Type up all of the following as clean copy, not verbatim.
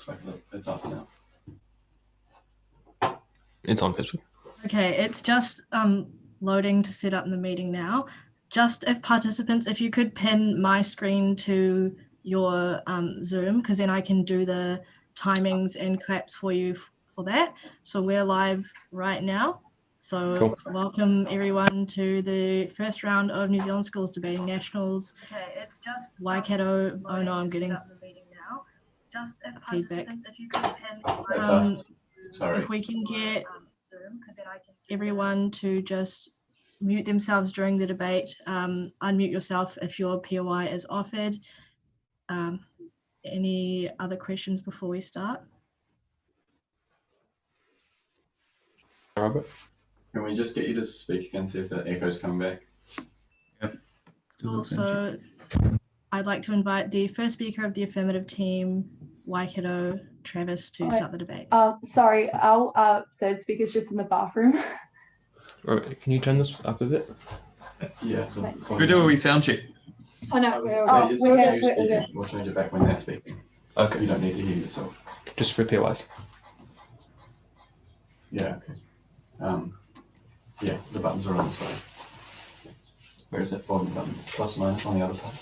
looks like it's up now. It's on Facebook. Okay, it's just loading to set up the meeting now. Just if participants, if you could pin my screen to your Zoom, because then I can do the timings and claps for you for that. So we're live right now. So Cool. Welcome everyone to the first round of New Zealand Schools Debating Nationals. Okay, it's just Waikato. Oh no, I'm getting the meeting now. Just if participants, if you could pin Sorry. if we can get Zoom, because then I can everyone to just mute themselves during the debate. Unmute yourself if your POI is offered. Any other questions before we start? Robert? Can we just get you to speak again, see if the echo's coming back? Yeah. Also, I'd like to invite the first speaker of the affirmative team, Waikato, Travis, to start the debate. Sorry, our third speaker's just in the bathroom. Robert, can you turn this up a bit? Yeah. We'll do a wee sound check. Oh no, We're good. We'll change it back when they're speaking. Okay. You don't need to hear yourself. Just for POIs. Yeah, okay. Yeah, the buttons are on the side. Where is that volume button? Plus or minus on the other side.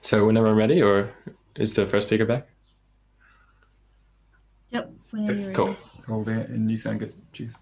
So whenever I'm ready, or is the first speaker back? Yep, whenever you're ready. Cool. All there, and you sound good. Cheers.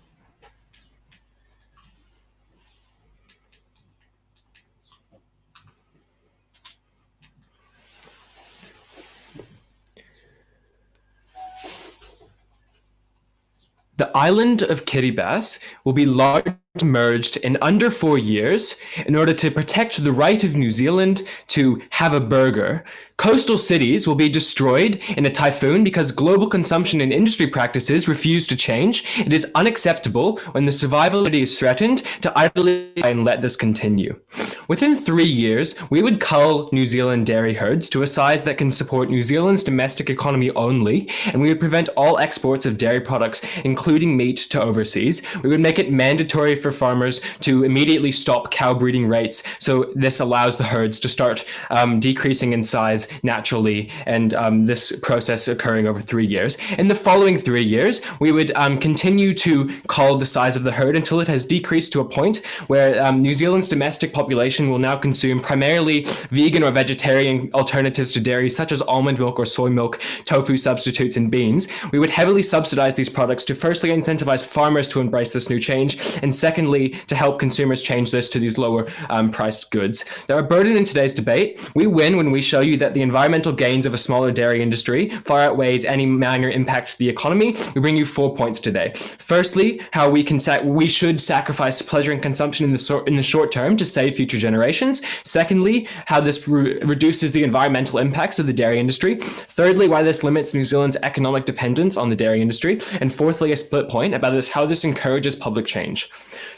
The island of Kiribati will be largely merged in under 4 years in order to protect the right of New Zealand to have a burger. Coastal cities will be destroyed in a typhoon because global consumption and industry practices refuse to change. It is unacceptable when the survivability is threatened to idly and let this continue. Within 3 years, we would cull New Zealand dairy herds to a size that can support New Zealand's domestic economy only, and we would prevent all exports of dairy products, including meat, to overseas. We would make it mandatory for farmers to immediately stop cow breeding rates, so this allows the herds to start decreasing in size naturally, and this process occurring over 3 years. In the following 3 years, we would continue to cull the size of the herd until it has decreased to a point where New Zealand's domestic population will now consume primarily vegan or vegetarian alternatives to dairy, such as almond milk or soy milk, tofu substitutes, and beans. We would heavily subsidize these products to firstly incentivize farmers to embrace this new change, and secondly, to help consumers change this to these lower priced goods. There are burden in today's debate. We win when we show you that the environmental gains of a smaller dairy industry far outweighs any minor impact to the economy. We bring you 4 points today. Firstly, how we should sacrifice pleasure and consumption in the short term to save future generations. Secondly, how this reduces the environmental impacts of the dairy industry. Thirdly, why this limits New Zealand's economic dependence on the dairy industry. And fourthly, a split point about how this encourages public change.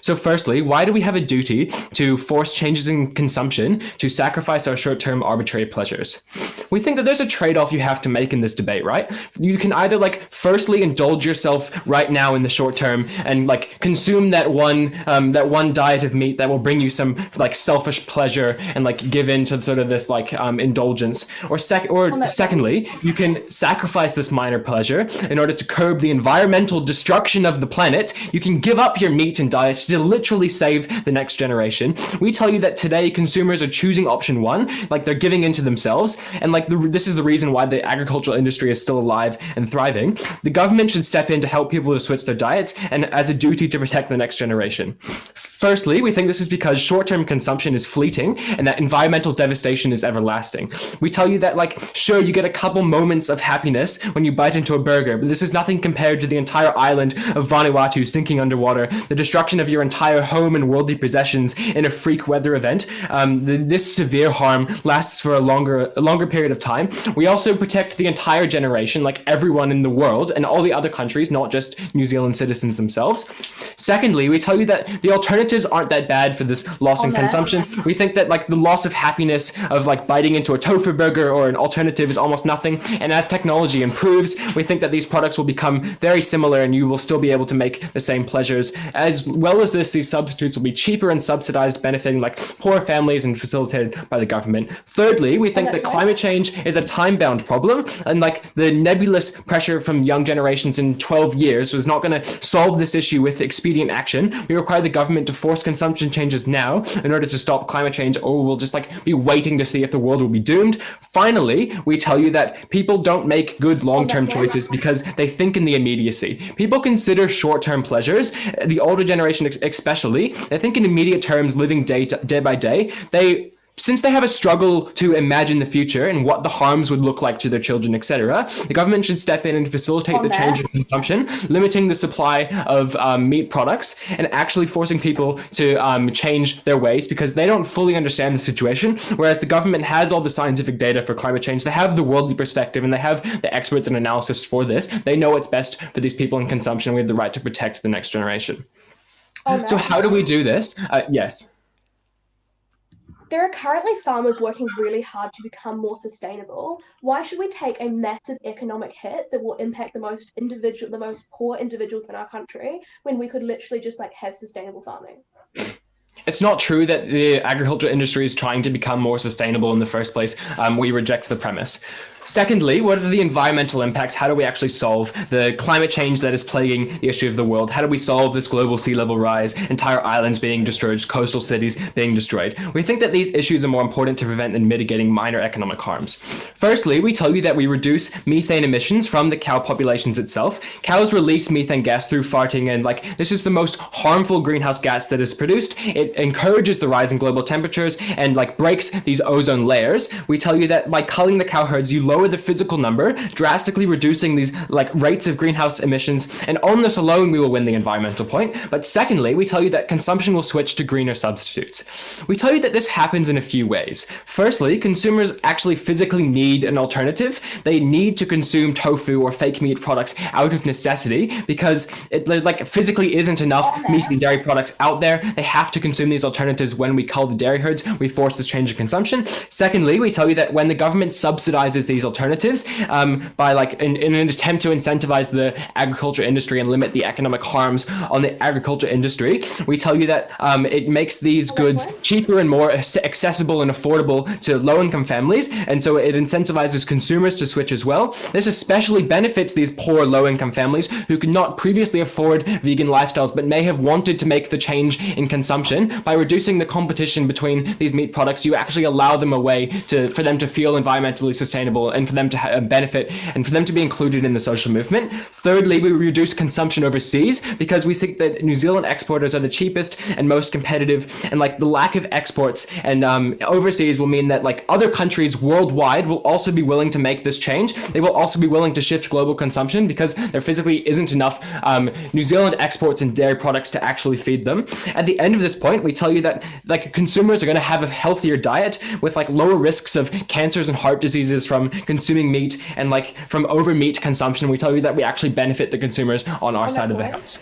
So firstly, why do we have a duty to force changes in consumption to sacrifice our short-term arbitrary pleasures? We think that there's a trade-off you have to make in this debate, right? You can either firstly indulge yourself right now in the short term and consume that one diet of meat that will bring you some selfish pleasure and give in to sort of this indulgence, or secondly, you can sacrifice this minor pleasure in order to curb the environmental destruction of the planet. You can give up your meat and diet to literally save the next generation. We tell you that today consumers are choosing option one, they're giving into themselves, and this is the reason why the agricultural industry is still alive and thriving. The government should step in to help people to switch their diets, and as a duty to protect the next generation. Firstly, we think this is because short-term consumption is fleeting and that environmental devastation is everlasting. We tell you that sure, you get a couple moments of happiness when you bite into a burger, but this is nothing compared to the entire island of Vanuatu sinking underwater, the destruction of your entire home and worldly possessions in a freak weather event. This severe harm lasts for a longer period period of time. We also protect the entire generation, like everyone in the world and all the other countries, not just New Zealand citizens themselves. Secondly, we tell you that the alternatives aren't that bad for this loss in consumption. We think that like the loss of happiness of like biting into a tofu burger or an alternative is almost nothing. And as technology improves, we think that these products will become very similar and you will still be able to make the same pleasures. As well as this, these substitutes will be cheaper and subsidized, benefiting like poor families and facilitated by the government. Thirdly, we think that climate change is a time-bound problem, and like the nebulous pressure from young generations in 12 years was not going to solve this issue with expedient action. We require the government to force consumption changes now in order to stop climate change, or we'll just like be waiting to see if the world will be doomed. Finally, we tell you that people don't make good long-term choices because they think in the immediacy. People consider short-term pleasures, the older generation especially. They think in immediate terms, living day by day. Since they have a struggle to imagine the future and what the harms would look like to their children, etc., the government should step in and facilitate the change in consumption, limiting the supply of meat products and actually forcing people to change their ways because they don't fully understand the situation, whereas the government has all the scientific data for climate change. They have the worldly perspective and they have the experts and analysis for this. They know what's best for these people in consumption. We have the right to protect the next generation. So how do we do this? Yes. There are currently farmers working really hard to become more sustainable. Why should we take a massive economic hit that will impact the most poor individuals in our country when we could literally just like have sustainable farming? It's not true that the agriculture industry is trying to become more sustainable in the first place. We reject the premise. Secondly, what are the environmental impacts? How do we actually solve the climate change that is plaguing the issue of the world? How do we solve this global sea level rise, entire islands being destroyed, coastal cities being destroyed? We think that these issues are more important to prevent than mitigating minor economic harms. Firstly, we tell you that we reduce methane emissions from the cow populations itself. Cows release methane gas through farting, and like this is the most harmful greenhouse gas that is produced. It encourages the rise in global temperatures and like breaks these ozone layers. We tell you that by culling the cow herds, you lower the physical number, drastically reducing these like rates of greenhouse emissions, and on this alone we will win the environmental point. But secondly, we tell you that consumption will switch to greener substitutes. We tell you that this happens in a few ways. Firstly, consumers actually physically need an alternative. They need to consume tofu or fake meat products out of necessity because it like physically isn't enough meat and dairy products out there. They have to consume these alternatives. When we cull the dairy herds, we force this change in consumption. Secondly, we tell you that when the government subsidizes these alternatives by like in an attempt to incentivize the agriculture industry and limit the economic harms on the agriculture industry, we tell you that it makes these goods cheaper and more accessible and affordable to low-income families, and so it incentivizes consumers to switch as well. This especially benefits these poor low-income families who could not previously afford vegan lifestyles but may have wanted to make the change in consumption. By reducing the competition between these meat products, you actually allow them a way for them to feel environmentally sustainable and for them to benefit and for them to be included in the social movement. Thirdly, we reduce consumption overseas because we think that New Zealand exporters are the cheapest and most competitive, and like the lack of exports and overseas will mean that like other countries worldwide will also be willing to make this change. They will also be willing to shift global consumption because there physically isn't enough New Zealand exports and dairy products to actually feed them. At the end of this point, we tell you that like consumers are going to have a healthier diet with like lower risks of cancers and heart diseases from consuming meat and like from over meat consumption. We tell you that we actually benefit the consumers on our side of the house.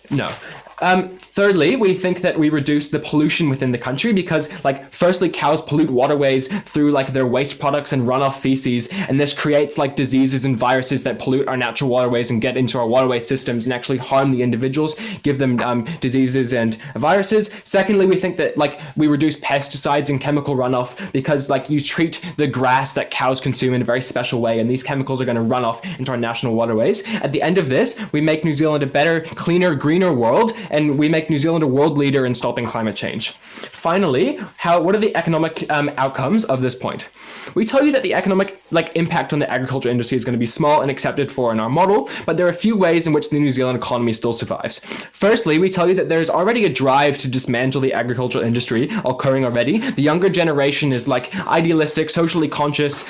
No. Thirdly, we think that we reduce the pollution within the country because, like, firstly, cows pollute waterways through like their waste products and runoff feces, and this creates like diseases and viruses that pollute our natural waterways and get into our waterway systems and actually harm the individuals, give them diseases and viruses. Secondly, we think that like we reduce pesticides and chemical runoff because like you treat the grass that cows consume in a very special way, and these chemicals are going to run off into our national waterways. At the end of this, we make New Zealand a better, cleaner, greener world, and we make New Zealand a world leader in stopping climate change. Finally, what are the economic outcomes of this point? We tell you that the economic impact on the agriculture industry is going to be small and accepted for in our model, but there are a few ways in which the New Zealand economy still survives. Firstly, we tell you that there's already a drive to dismantle the agricultural industry occurring already. The younger generation is like idealistic, socially conscious,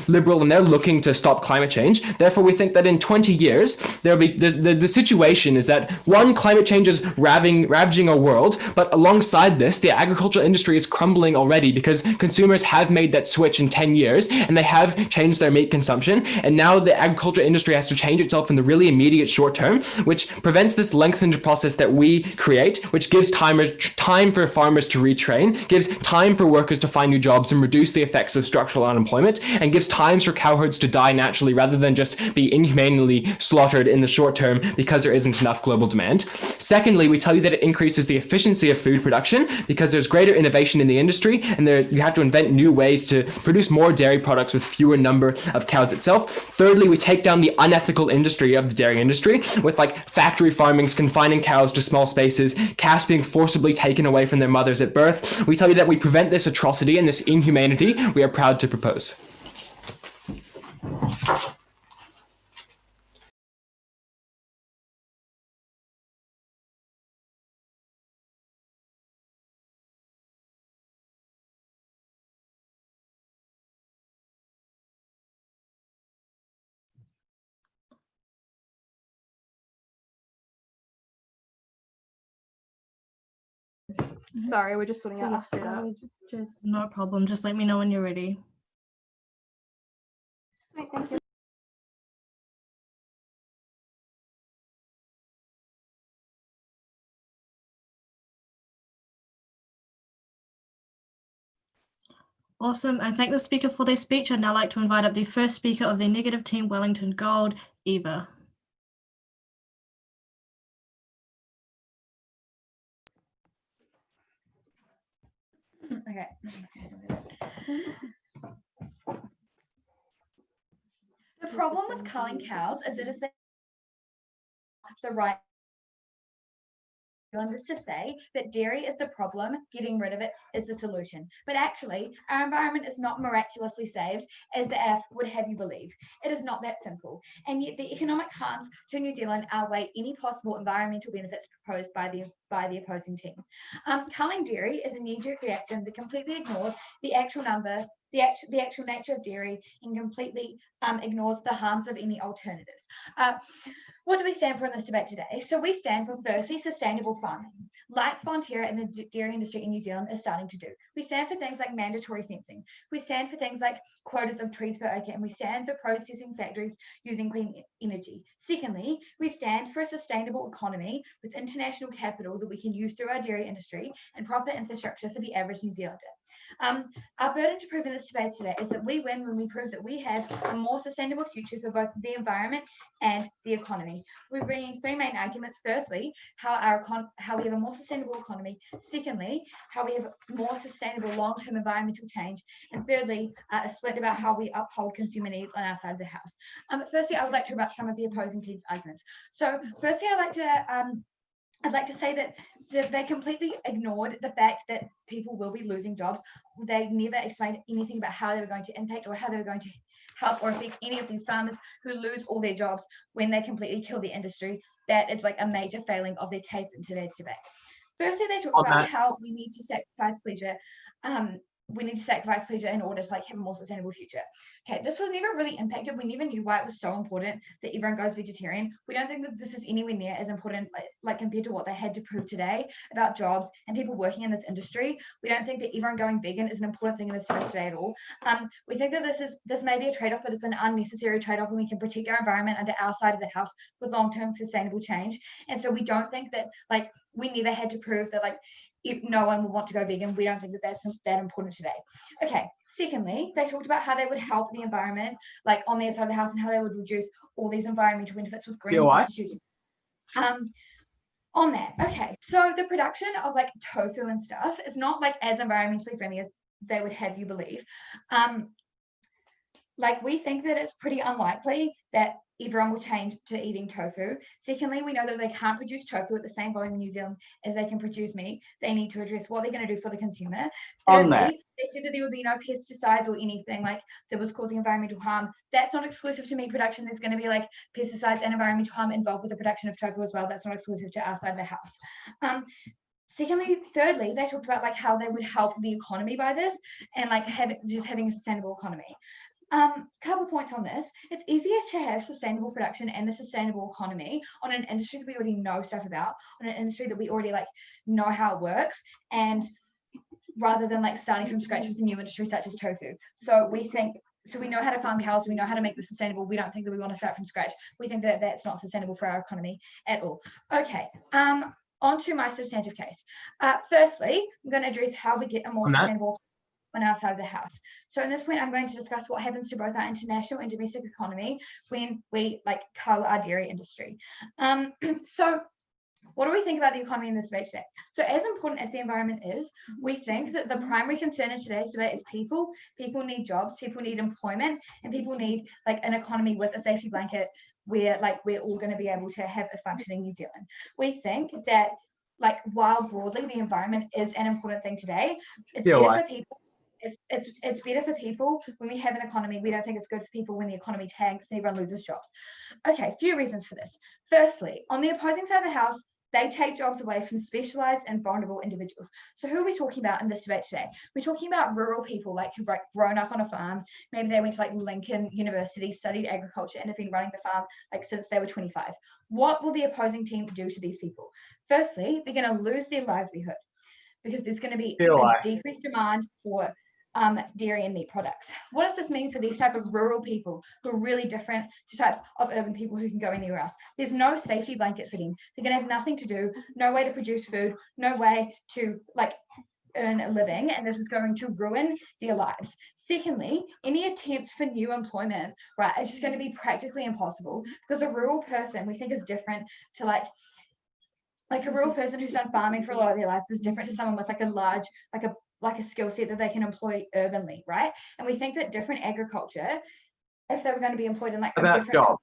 liberal, and they're looking to stop climate change. Therefore, we think that in 20 years, there'll be the situation is that one, climate change is is ravaging our world. But alongside this, the agricultural industry is crumbling already because consumers have made that switch in 10 years and they have changed their meat consumption. And now the agricultural industry has to change itself in the really immediate short term, which prevents this lengthened process that we create, which gives time for farmers to retrain, gives time for workers to find new jobs and reduce the effects of structural unemployment, and gives times for cowherds to die naturally rather than just be inhumanely slaughtered in the short term because there isn't enough global demand. Secondly, we tell you that it increases the efficiency of food production because there's greater innovation in the industry and you have to invent new ways to produce more dairy products with fewer number of cows itself. Thirdly, we take down the unethical industry of the dairy industry with like factory farmings, confining cows to small spaces, calves being forcibly taken away from their mothers at birth. We tell you that we prevent this atrocity and this inhumanity we are proud to propose. Sorry, we're just sorting out our setup. No problem. Just let me know when you're ready. Sweet, thank you. Awesome. I thank the speaker for their speech. I'd now like to invite up the first speaker of the negative team, Wellington Gold, Eva. Okay. The problem with culling cows is it is the right is to say that dairy is the problem, getting rid of it is the solution. But actually, our environment is not miraculously saved, as the AF would have you believe. It is not that simple. And yet the economic harms to New Zealand outweigh any possible environmental benefits proposed by the opposing team. Culling dairy is a knee-jerk reaction that completely ignores the actual nature of dairy and completely ignores the harms of any alternatives. What do we stand for in this debate today? So we stand for, firstly, sustainable farming, like Fonterra and the dairy industry in New Zealand is starting to do. We stand for things like mandatory fencing. We stand for things like quotas of trees per acre, and we stand for processing factories using clean energy. Secondly, we stand for a sustainable economy with international capital that we can use through our dairy industry and proper infrastructure for the average New Zealander. Our burden to prove in this debate today is that we win when we prove that we have a more sustainable future for both the environment and the economy. We're bringing three main arguments. Firstly, how we have a more sustainable economy. Secondly, how we have more sustainable long-term environmental change. And thirdly, a split about how we uphold consumer needs on our side of the house. Firstly, I would like to rebut some of the opposing team's arguments. So firstly, I'd like to say that they completely ignored the fact that people will be losing jobs. They never explained anything about how they were going to impact or how they were going to help or affect any of these farmers who lose all their jobs when they completely kill the industry. That is like a major failing of their case in today's debate. Firstly, they talk about how we need to sacrifice pleasure. In order to like have a more sustainable future. Okay, this was never really impacted. We never knew why it was so important that everyone goes vegetarian. We don't think that this is anywhere near as important like compared to what they had to prove today about jobs and people working in this industry. We don't think that everyone going vegan is an important thing in this debate today at all. We think that this may be a trade-off, but it's an unnecessary trade-off, and we can protect our environment under our side of the house with long-term sustainable change. And so we don't think that like we never had to prove that like if no one will want to go vegan. We don't think that that's that important today. Okay, secondly, they talked about how they would help the environment, like on their side of the house, and how they would reduce all these environmental benefits with green substitution. On that, okay, so the production of like tofu and stuff is not like as environmentally friendly as they would have you believe. Like we think that it's pretty unlikely that everyone will change to eating tofu. Secondly, we know that they can't produce tofu at the same volume in New Zealand as they can produce meat. They need to address what they're going to do for the consumer. Thirdly, they said that there would be no pesticides or anything like that was causing environmental harm. That's not exclusive to meat production. There's going to be like pesticides and environmental harm involved with the production of tofu as well. That's not exclusive to our side of the house. Thirdly, they talked about like how they would help the economy by this and like having a sustainable economy. Couple points on this. It's easier to have sustainable production and the sustainable economy on an industry that we already know stuff about, on an industry that we already like know how it works, and rather than like starting from scratch with a new industry such as tofu. So we know how to farm cows, we know how to make this sustainable. We don't think that we want to start from scratch. We think that that's not sustainable for our economy at all. Okay, on to my substantive case. Firstly, I'm going to address how we get a more sustainable on our side of the house. So in this point, I'm going to discuss what happens to both our international and domestic economy when we like cull our dairy industry. So what do we think about the economy in this debate today? So as important as the environment is, we think that the primary concern in today's debate is people. People need jobs, people need employment, and people need like an economy with a safety blanket where like we're all going to be able to have a functioning New Zealand. We think that like while broadly the environment is an important thing today, it's better for people. It's better for people when we have an economy. We don't think it's good for people when the economy tanks and everyone loses jobs. Okay, a few reasons for this. Firstly, on the opposing side of the house, they take jobs away from specialized and vulnerable individuals. So who are we talking about in this debate today? We're talking about rural people like who've like grown up on a farm. Maybe they went to like Lincoln University, studied agriculture, and have been running the farm like since they were 25. What will the opposing team do to these people? Firstly, they're going to lose their livelihood because there's going to be a decreased demand for dairy and meat products. What does this mean for these type of rural people who are really different to types of urban people who can go anywhere else? There's no safety blanket for them. They're going to have nothing to do, no way to produce food, no way to like earn a living, and this is going to ruin their lives. Secondly, any attempts for new employment, right, is just going to be practically impossible because a rural person we think is different to like a rural person who's done farming for a lot of their lives is different to someone with like a large, like a skill set that they can employ urbanly, right? And we think that different agriculture, if they were going to be employed in like a different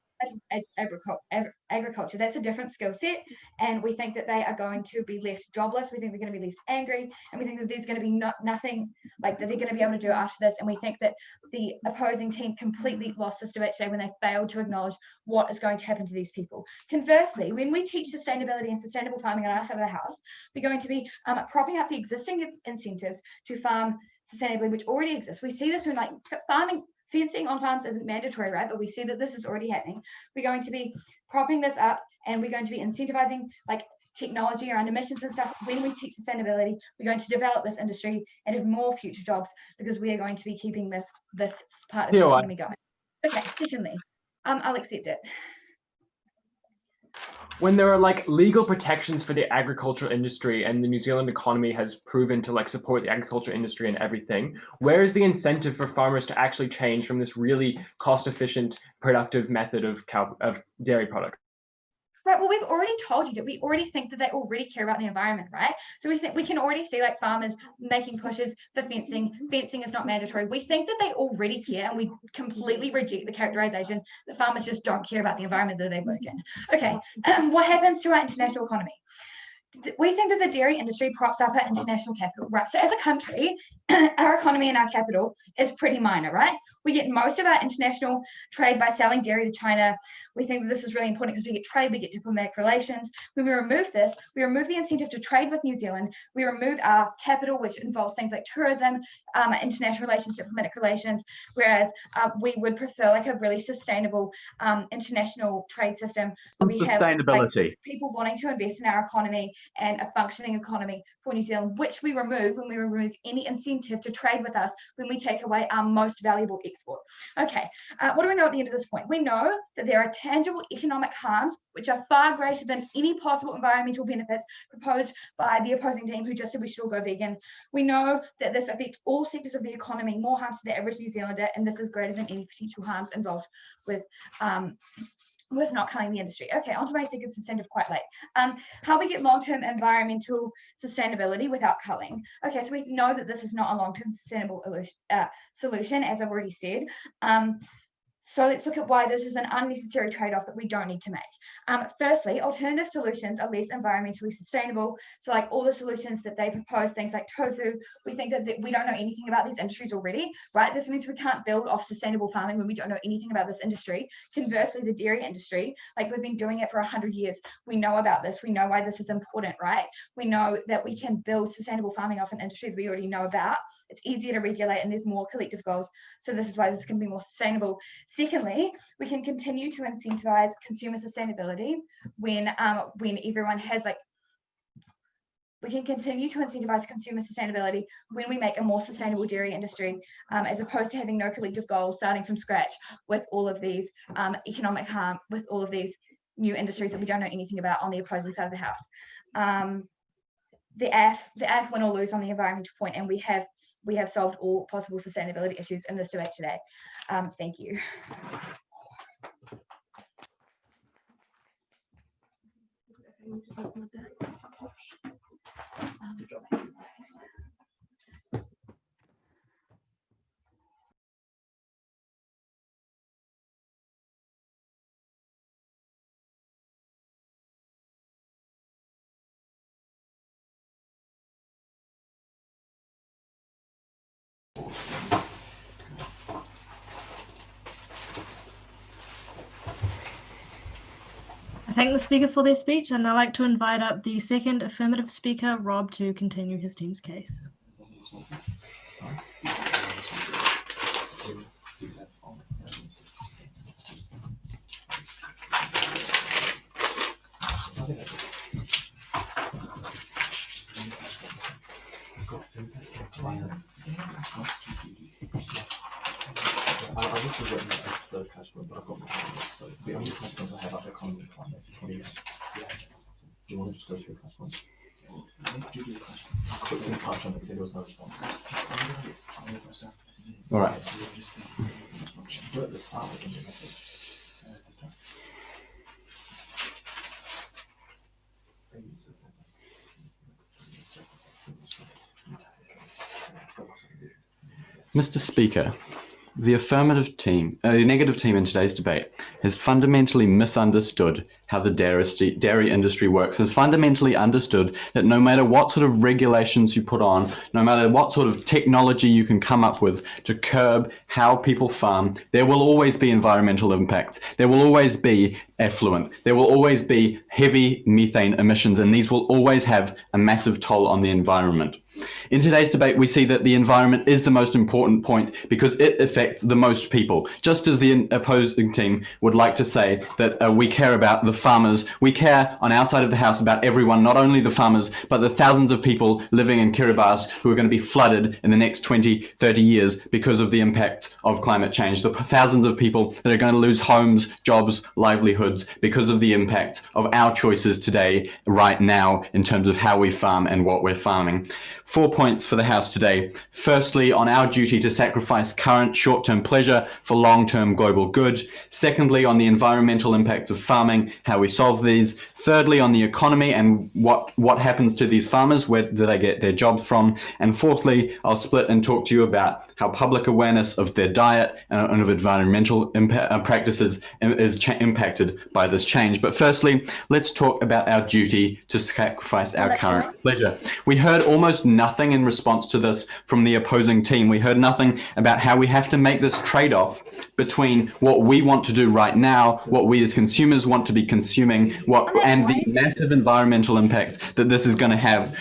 agriculture, that's a different skill set, and we think that they are going to be left jobless. We think they're going to be left angry, and we think that there's going to be nothing like that they're going to be able to do after this. And we think that the opposing team completely lost this debate today when they failed to acknowledge what is going to happen to these people. Conversely, when we teach sustainability and sustainable farming on our side of the house, we're going to be propping up the existing incentives to farm sustainably, which already exists. We see this when like fencing on farms isn't mandatory, right? But we see that this is already happening. We're going to be propping this up, and we're going to be incentivizing like technology around emissions and stuff. When we teach sustainability, we're going to develop this industry and have more future jobs because we are going to be keeping this part of the economy going. Okay, secondly, I'll accept it. When there are like legal protections for the agricultural industry and the New Zealand economy has proven to like support the agriculture industry and everything, where is the incentive for farmers to actually change from this really cost-efficient, productive method of dairy products? Right, well, we've already told you that we already think that they already care about the environment, right? So we think we can already see like farmers making pushes for fencing. Fencing is not mandatory. We think that they already care, and we completely reject the characterization that farmers just don't care about the environment that they work in. Okay, what happens to our international economy? We think that the dairy industry props up our international capital, right? So as a country, our economy and our capital is pretty minor, right? We get most of our international trade by selling dairy to China. We think that this is really important because we get trade, we get diplomatic relations. When we remove this, we remove the incentive to trade with New Zealand. We remove our capital, which involves things like tourism, international relations, diplomatic relations, whereas we would prefer like a really sustainable international trade system. We have like, people wanting to invest in our economy and a functioning economy for New Zealand, which we remove when we remove any incentive to trade with us when we take away our most valuable export. Okay, what do we know at the end of this point? We know that there are tangible economic harms which are far greater than any possible environmental benefits proposed by the opposing team who just said we should all go vegan. We know that this affects all sectors of the economy, more harms to the average New Zealander, and this is greater than any potential harms involved with not culling the industry. Okay, on to my second substantive quite late. How we get long-term environmental sustainability without culling. Okay, so we know that this is not a long-term sustainable solution, as I've already said. So let's look at why this is an unnecessary trade-off that we don't need to make. Firstly, alternative solutions are less environmentally sustainable. So like all the solutions that they propose, things like tofu, we think that we don't know anything about these industries already, right? This means we can't build off sustainable farming when we don't know anything about this industry. Conversely, the dairy industry, like we've been doing it for 100 years. We know about this. We know why this is important, right? We know that we can build sustainable farming off an industry that we already know about. It's easier to regulate and there's more collective goals. So this is why this can be more sustainable. Secondly, we can continue to incentivize consumer sustainability when everyone has we can continue to incentivize consumer sustainability when we make a more sustainable dairy industry, as opposed to having no collective goals, starting from scratch with all of these economic harm, with all of these new industries that we don't know anything about on the opposing side of the house. The AF win or lose on the environmental point, and we have solved all possible sustainability issues in this debate today. Thank you. I thank the speaker for their speech, and I'd like to invite up the second affirmative speaker, Rob, to continue his team's case. I wish we'd written the cash flow, but I've got my hands, so the only cash flows I have are economy and climate. Do you want to just go through cash flows? Do the cash flow? Quickly touch on it, say there was no response. All right. Do it at the start. Mr. Speaker, the negative team in today's debate has fundamentally misunderstood how the dairy industry works, has fundamentally understood that no matter what sort of regulations you put on, no matter what sort of technology you can come up with to curb how people farm, there will always be environmental impacts. There will always be effluent. There will always be heavy methane emissions, and these will always have a massive toll on the environment. In today's debate, we see that the environment is the most important point because it affects the most people. Just as the opposing team would like to say that we care about the farmers, we care on our side of the house about everyone, not only the farmers, but the thousands of people living in Kiribati who are going to be flooded in the next 20, 30 years because of the impact of climate change. The thousands of people that are going to lose homes, jobs, livelihoods because of the impact of our choices today, right now, in terms of how we farm and what we're farming. 4 points for the House today. Firstly, on our duty to sacrifice current short-term pleasure for long-term global good. Secondly, on the environmental impacts of farming, how we solve these. Thirdly, on the economy and what happens to these farmers, where do they get their jobs from. And fourthly, I'll split and talk to you about how public awareness of their diet and of environmental practices is impacted by this change. But firstly, let's talk about our duty to sacrifice our current pleasure. We heard almost nothing in response to this from the opposing team. We heard nothing about how we have to make this trade-off between what we want to do right now, what we as consumers want to be consuming, and the massive environmental impact that this is going to have.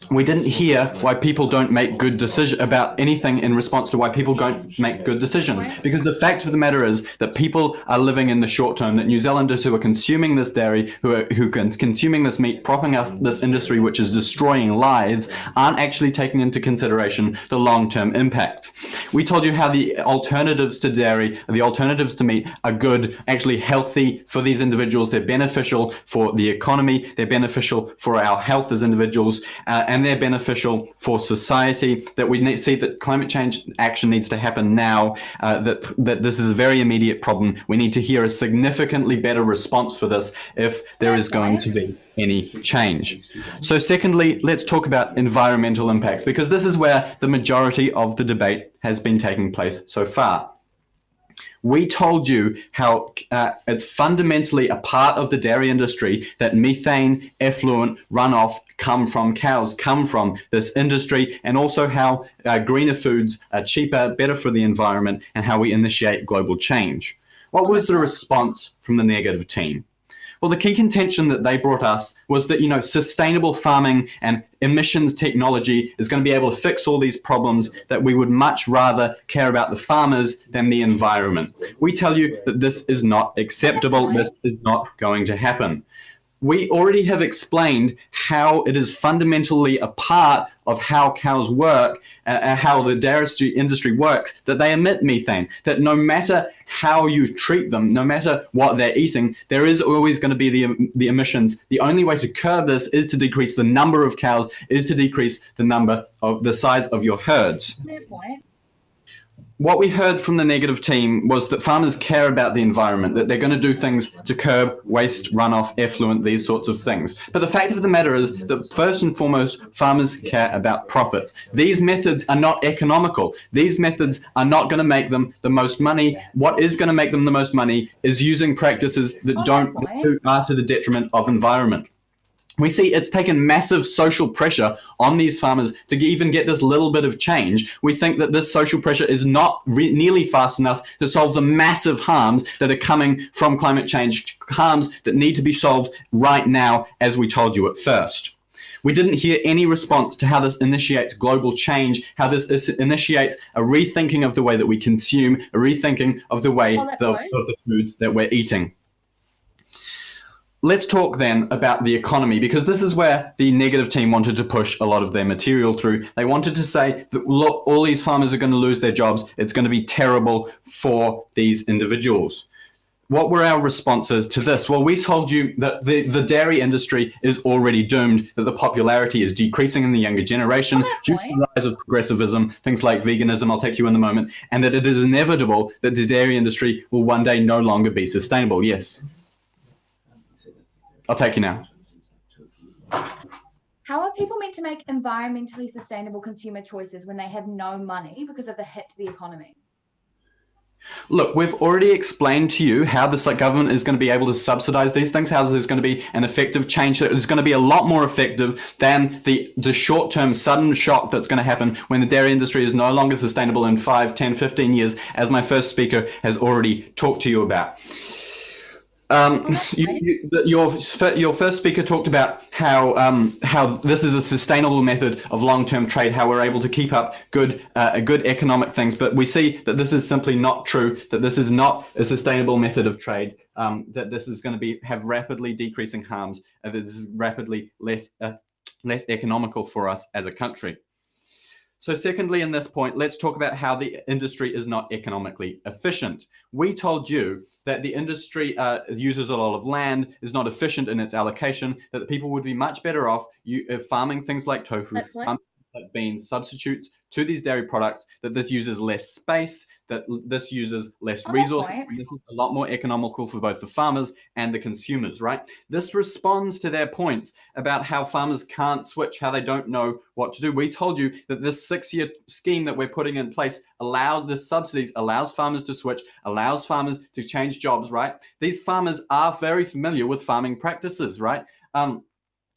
We didn't hear why people don't make good decisions about anything in response to why people don't make good decisions. Because the fact of the matter is that people are living in the short term, that New Zealanders who are consuming this dairy, who are consuming this meat, propping up this industry which is destroying lives, aren't actually taking into consideration the long-term impact. We told you how the alternatives to dairy, the alternatives to meat are good, actually healthy for these individuals. They're beneficial for the economy. They're beneficial for our health as individuals. And they're beneficial for society, that we see that climate change action needs to happen now, that this is a very immediate problem. We need to hear a significantly better response for this if there is going to be any change. So secondly, let's talk about environmental impacts, because this is where the majority of the debate has been taking place so far. We told you how it's fundamentally a part of the dairy industry that methane, effluent, runoff come from cows, come from this industry, and also how greener foods are cheaper, better for the environment, and how we initiate global change. What was the response from the negative team? Well, the key contention that they brought us was that, sustainable farming and emissions technology is going to be able to fix all these problems, that we would much rather care about the farmers than the environment. We tell you that this is not acceptable. This is not going to happen. We already have explained how it is fundamentally a part of how cows work, how the dairy industry works, that they emit methane, that no matter how you treat them, no matter what they're eating, there is always going to be the emissions. The only way to curb this is to decrease the number of cows, is to decrease the size of your herds. Fair point. What we heard from the negative team was that farmers care about the environment, that they're going to do things to curb waste, runoff, effluent, these sorts of things. But the fact of the matter is that first and foremost, farmers care about profits. These methods are not economical. These methods are not going to make them the most money. What is going to make them the most money is using practices that are to the detriment of environment. We see it's taken massive social pressure on these farmers to even get this little bit of change. We think that this social pressure is not nearly fast enough to solve the massive harms that are coming from climate change, harms that need to be solved right now, as we told you at first. We didn't hear any response to how this initiates global change, how this initiates a rethinking of the way that we consume, a rethinking of the way of the foods that we're eating. Let's talk then about the economy, because this is where the negative team wanted to push a lot of their material through. They wanted to say that, look, all these farmers are going to lose their jobs. It's going to be terrible for these individuals. What were our responses to this? Well, we told you that the dairy industry is already doomed, that the popularity is decreasing in the younger generation due to the rise of progressivism, things like veganism, I'll take you in a moment, and that it is inevitable that the dairy industry will one day no longer be sustainable. Yes. I'll take you now. How are people meant to make environmentally sustainable consumer choices when they have no money because of the hit to the economy? Look, we've already explained to you how the government is going to be able to subsidize these things, how there's going to be an effective change that is going to be a lot more effective than the short-term sudden shock that's going to happen when the dairy industry is no longer sustainable in 5, 10, 15 years, as my first speaker has already talked to you about. Your first speaker talked about how this is a sustainable method of long-term trade, how we're able to keep up good economic things, but we see that this is simply not true, that this is not a sustainable method of trade, that this is going to have rapidly decreasing harms, and that this is rapidly less economical for us as a country. So secondly, in this point, let's talk about how the industry is not economically efficient. We told you that the industry uses a lot of land, is not efficient in its allocation, that the people would be much better off farming things like tofu, farming like beans, substitutes to these dairy products, that this uses less space, that this uses less resources, and this is a lot more economical for both the farmers and the consumers, right? This responds to their points about how farmers can't switch, how they don't know what to do. We told you that this 6-year scheme that we're putting in place allows the subsidies, allows farmers to switch, allows farmers to change jobs, right? These farmers are very familiar with farming practices, right?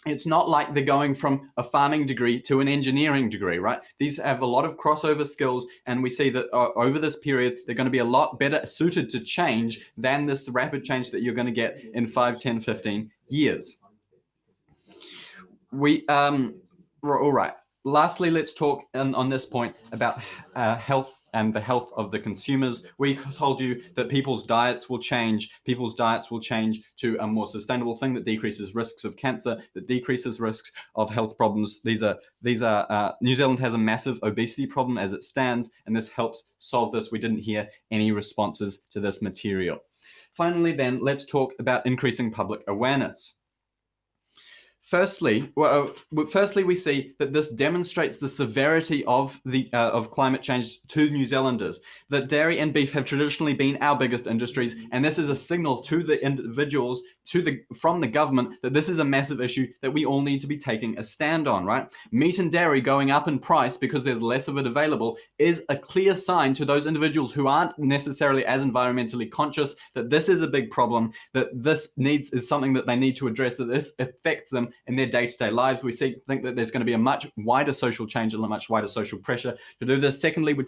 It's not like they're going from a farming degree to an engineering degree, right? These have a lot of crossover skills, and we see that over this period, they're going to be a lot better suited to change than this rapid change that you're going to get in 5, 10, 15 years. All right. Lastly, let's talk on this point about health and the health of the consumers. We told you that people's diets will change. People's diets will change to a more sustainable thing that decreases risks of cancer, that decreases risks of health problems. New Zealand has a massive obesity problem as it stands, and this helps solve this. We didn't hear any responses to this material. Finally, then, let's talk about increasing public awareness. Firstly, we see that this demonstrates the severity of climate change to New Zealanders. That dairy and beef have traditionally been our biggest industries, and this is a signal to the individuals from the government that this is a massive issue that we all need to be taking a stand on, right? Meat and dairy going up in price because there's less of it available is a clear sign to those individuals who aren't necessarily as environmentally conscious that this is a big problem, that this is something that they need to address, that this affects them in their day-to-day lives. We think that there's going to be a much wider social change and a much wider social pressure to do this. Secondly, we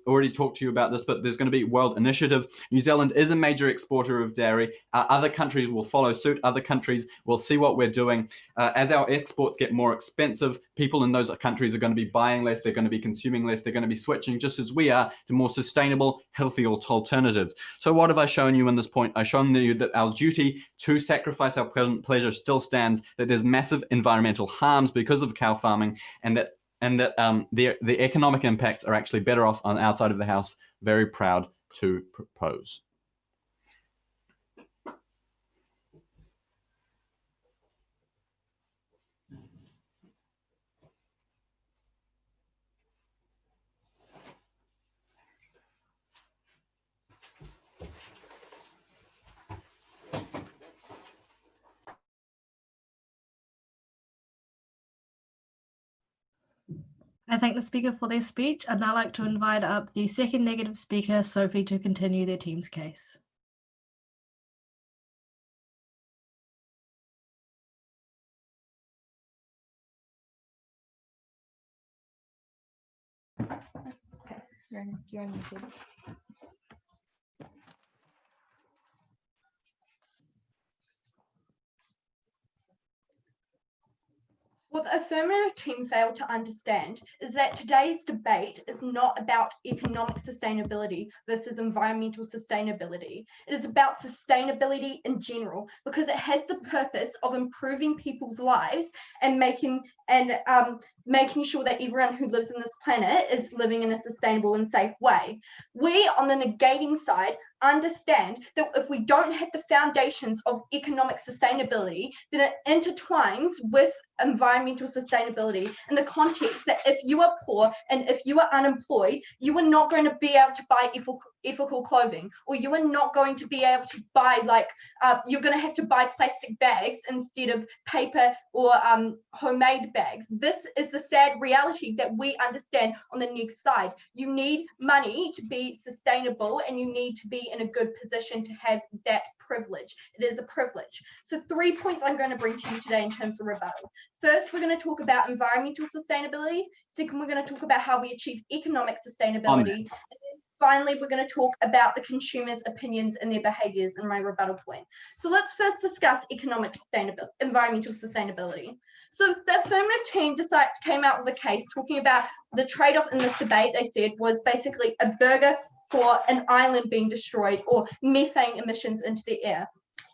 already talked to you about this, but there's going to be World Initiative. New Zealand is a major exporter of dairy. Other countries will follow suit. Other countries will see what we're doing. As our exports get more expensive, people in those countries are going to be buying less. They're going to be consuming less. They're going to be switching, just as we are, to more sustainable, healthy alternatives. So what have I shown you in this point? I've shown you that our duty to sacrifice our present pleasure still stands, that there's massive environmental harms because of cow farming, and that the economic impacts are actually better off on outside of the house. Very proud to propose. I thank the speaker for their speech. I'd now like to invite up the second negative speaker, Sophie, to continue their team's case. Okay, you're on YouTube. What the affirmative team failed to understand is that today's debate is not about economic sustainability versus environmental sustainability. It is about sustainability in general, because it has the purpose of improving people's lives and making sure that everyone who lives on this planet is living in a sustainable and safe way. We, on the negating side, understand that if we don't have the foundations of economic sustainability, then it intertwines with environmental sustainability in the context that if you are poor and if you are unemployed, you are not going to be able to buy ethical clothing, or you are not going to be able to buy you're going to have to buy plastic bags instead of paper or homemade bags. This is the sad reality that we understand on the next side. You need money to be sustainable, and you need to be in a good position to have that privilege. It is a privilege. So 3 points I'm going to bring to you today in terms of rebuttal. First, we're going to talk about environmental sustainability. Second, we're going to talk about how we achieve economic sustainability. And then finally, we're going to talk about the consumers' opinions and their behaviors in my rebuttal point. So let's first discuss environmental sustainability. So the affirmative team came out with a case talking about the trade-off in this debate. They said was basically a burger for an island being destroyed, or methane emissions into the air.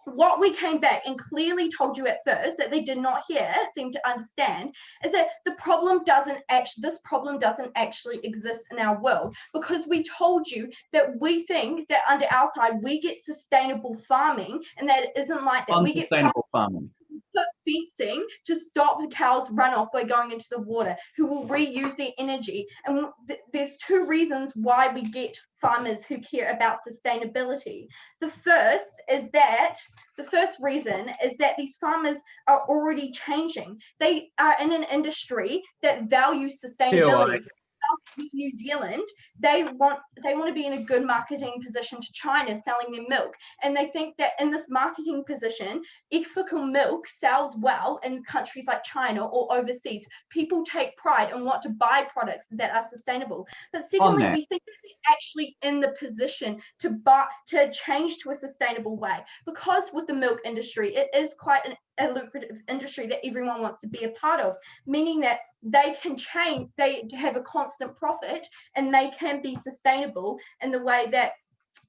What we came back and clearly told you at first that they did not seem to understand, is that this problem doesn't actually exist in our world, because we told you that we think that under our side we get sustainable farming, and that it isn't like that. We get Unsustainable farming. Put fencing to stop the cows' runoff by going into the water, who will reuse their energy. And there's two reasons why we get farmers who care about sustainability. The first reason is that these farmers are already changing. They are in an industry that values sustainability. With New Zealand, they want to be in a good marketing position to China, selling their milk, and they think that in this marketing position, ethical milk sells well in countries like China or overseas. People take pride and want to buy products that are sustainable. But secondly, we think that we're actually in the position to change to a sustainable way, because with the milk industry, it is quite a lucrative industry that everyone wants to be a part of, meaning that they can change, they have a constant profit, and they can be sustainable in the way that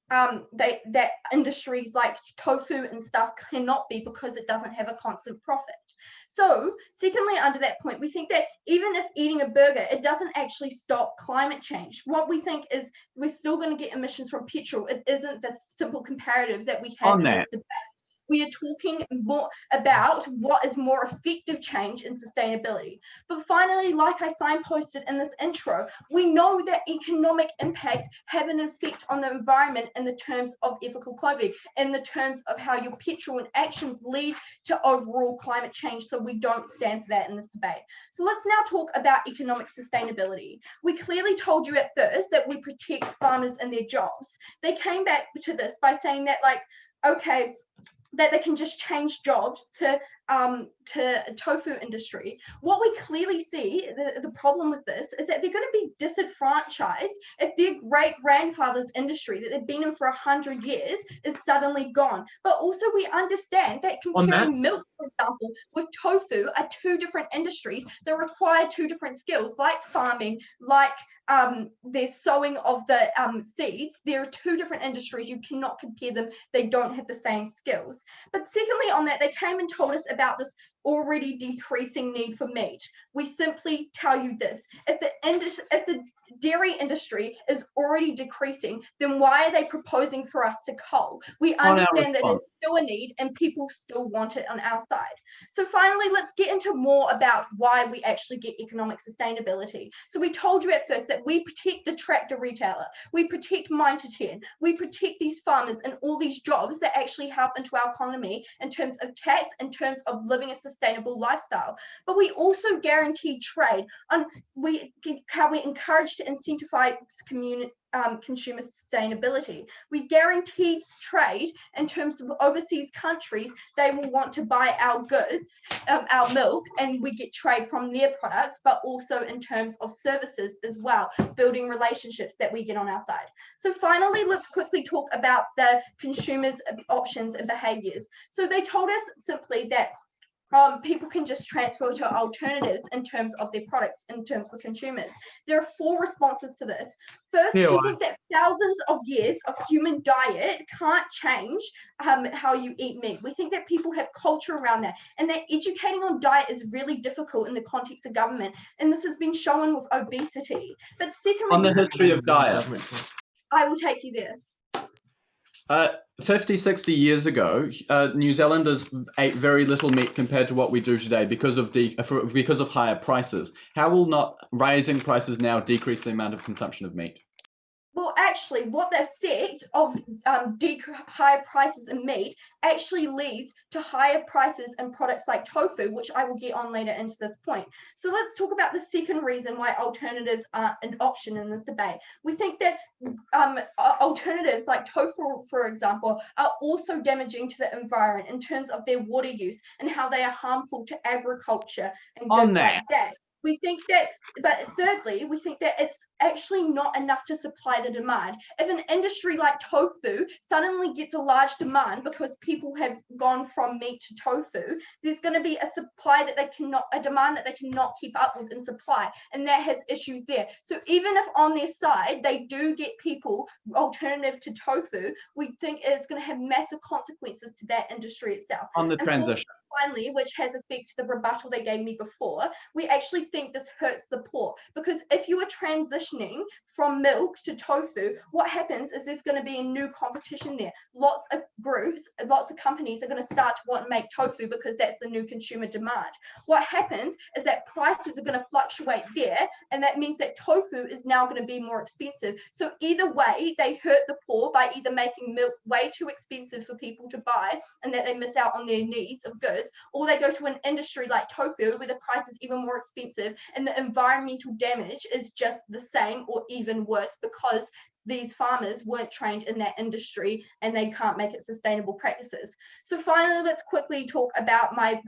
that industries like tofu and stuff cannot be, because it doesn't have a constant profit. So secondly, under that point, we think that even if eating a burger, it doesn't actually stop climate change. What we think is we're still going to get emissions from petrol. It isn't the simple comparative that we have in this debate. We are talking more about what is more effective change in sustainability. But finally, like I signposted in this intro, we know that economic impacts have an effect on the environment in the terms of ethical clothing, in the terms of how your petrol and actions lead to overall climate change. So we don't stand for that in this debate. So let's now talk about economic sustainability. We clearly told you at first that we protect farmers and their jobs. They came back to this by saying that, like, okay, that they can just change jobs to tofu industry. What we clearly see, the problem with this is that they're going to be disenfranchised if their great grandfather's industry that they've been in for 100 years is suddenly gone. But also we understand that comparing milk, for example, with tofu are two different industries that require two different skills, like farming, like their sowing of the seeds. There are two different industries. You cannot compare them. They don't have the same skills. But secondly, on that, they came and told us about this already decreasing need for meat. We simply tell you this: if the dairy industry is already decreasing, then why are they proposing for us to cull? We understand that it's still a need and people still want it on our side. So finally, let's get into more about why we actually get economic sustainability. So we told you at first that we protect the tractor retailer, we protect mine to 10, we protect these farmers and all these jobs that actually help into our economy in terms of tax, in terms of living a sustainable lifestyle. But we also guarantee trade on how we encourage to incentivize consumer sustainability. We guarantee trade in terms of overseas countries. They will want to buy our goods, our milk, and we get trade from their products, but also in terms of services as well, building relationships that we get on our side. So finally, let's quickly talk about the consumers' options and behaviors. So they told us simply that people can just transfer to alternatives in terms of their products, in terms of consumers. There are 4 responses to this. First, we think that thousands of years of human diet can't change how you eat meat. We think that people have culture around that, and that educating on diet is really difficult in the context of government, and this has been shown with obesity. But secondly, on the history of diet, I will take you there. 50, 60 years ago, New Zealanders ate very little meat compared to what we do today because of higher prices. How will not rising prices now decrease the amount of consumption of meat? Well, actually, what the effect of higher prices in meat actually leads to higher prices in products like tofu, which I will get on later into this point. So let's talk about the second reason why alternatives aren't an option in this debate. We think that alternatives like tofu, for example, are also damaging to the environment in terms of their water use and how they are harmful to agriculture and goods like that. We think that, but thirdly, we think that it's actually not enough to supply the demand. If an industry like tofu suddenly gets a large demand because people have gone from meat to tofu, there's going to be a demand that they cannot keep up with in supply, and that has issues there. So even if on their side they do get people alternative to tofu, we think it's going to have massive consequences to that industry itself. On the transition. Finally, which has effect to the rebuttal they gave me before, we actually think this hurts the poor, because if you are transitioning from milk to tofu, what happens is there's going to be a new competition there. Lots of groups, lots of companies are going to start to want to make tofu because that's the new consumer demand. What happens is that prices are going to fluctuate there, and that means that tofu is now going to be more expensive. So either way, they hurt the poor by either making milk way too expensive for people to buy and that they miss out on their needs of goods, or they go to an industry like tofu where the price is even more expensive and the environmental damage is just the same or even worse because these farmers weren't trained in that industry and they can't make it sustainable practices. So finally, let's quickly talk about my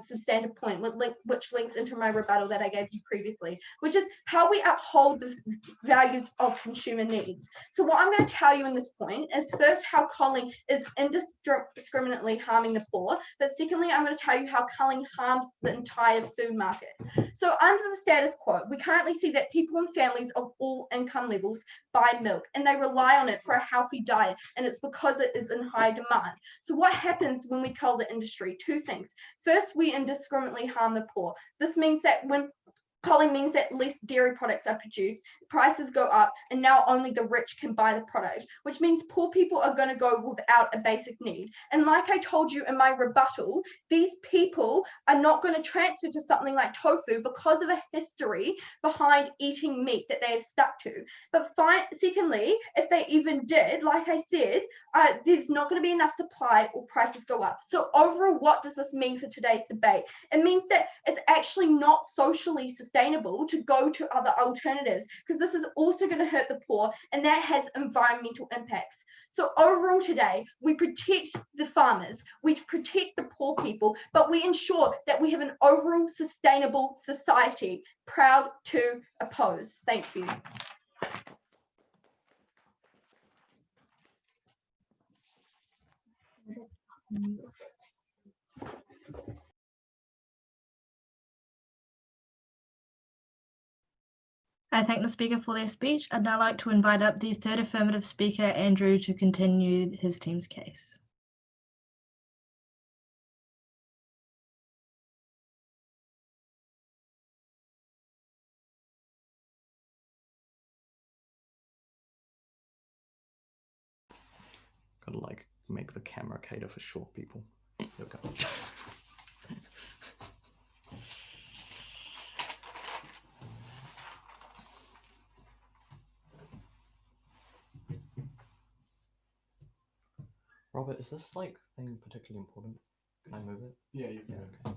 substantive point, which links into my rebuttal that I gave you previously, which is how we uphold the values of consumer needs. So what I'm going to tell you in this point is first how culling is indiscriminately harming the poor, but secondly, I'm going to tell you how culling harms the entire food market. So under the status quo, we currently see that people and families of all income levels buy milk and they rely on it for a healthy diet, and it's because it is in high demand. So what happens when we cull the industry? 2 things. First, we indiscriminately harm the poor. This means that when Culling means that less dairy products are produced, prices go up, and now only the rich can buy the product, which means poor people are going to go without a basic need. And like I told you in my rebuttal, these people are not going to transfer to something like tofu because of a history behind eating meat that they have stuck to. But secondly, if they even did, like I said, there's not going to be enough supply or prices go up. So overall, what does this mean for today's debate? It means that it's actually not socially sustainable to go to other alternatives, because this is also going to hurt the poor, and that has environmental impacts. So overall today, we protect the farmers, we protect the poor people, but we ensure that we have an overall sustainable society. Proud to oppose. Thank you. I thank the speaker for their speech. I'd now like to invite up the third affirmative speaker, Andrew, to continue his team's case. Gotta like make the camera cater for short people. Okay. Robert, is this like thing particularly important? Can I move it? Yeah, you can. Yeah, okay.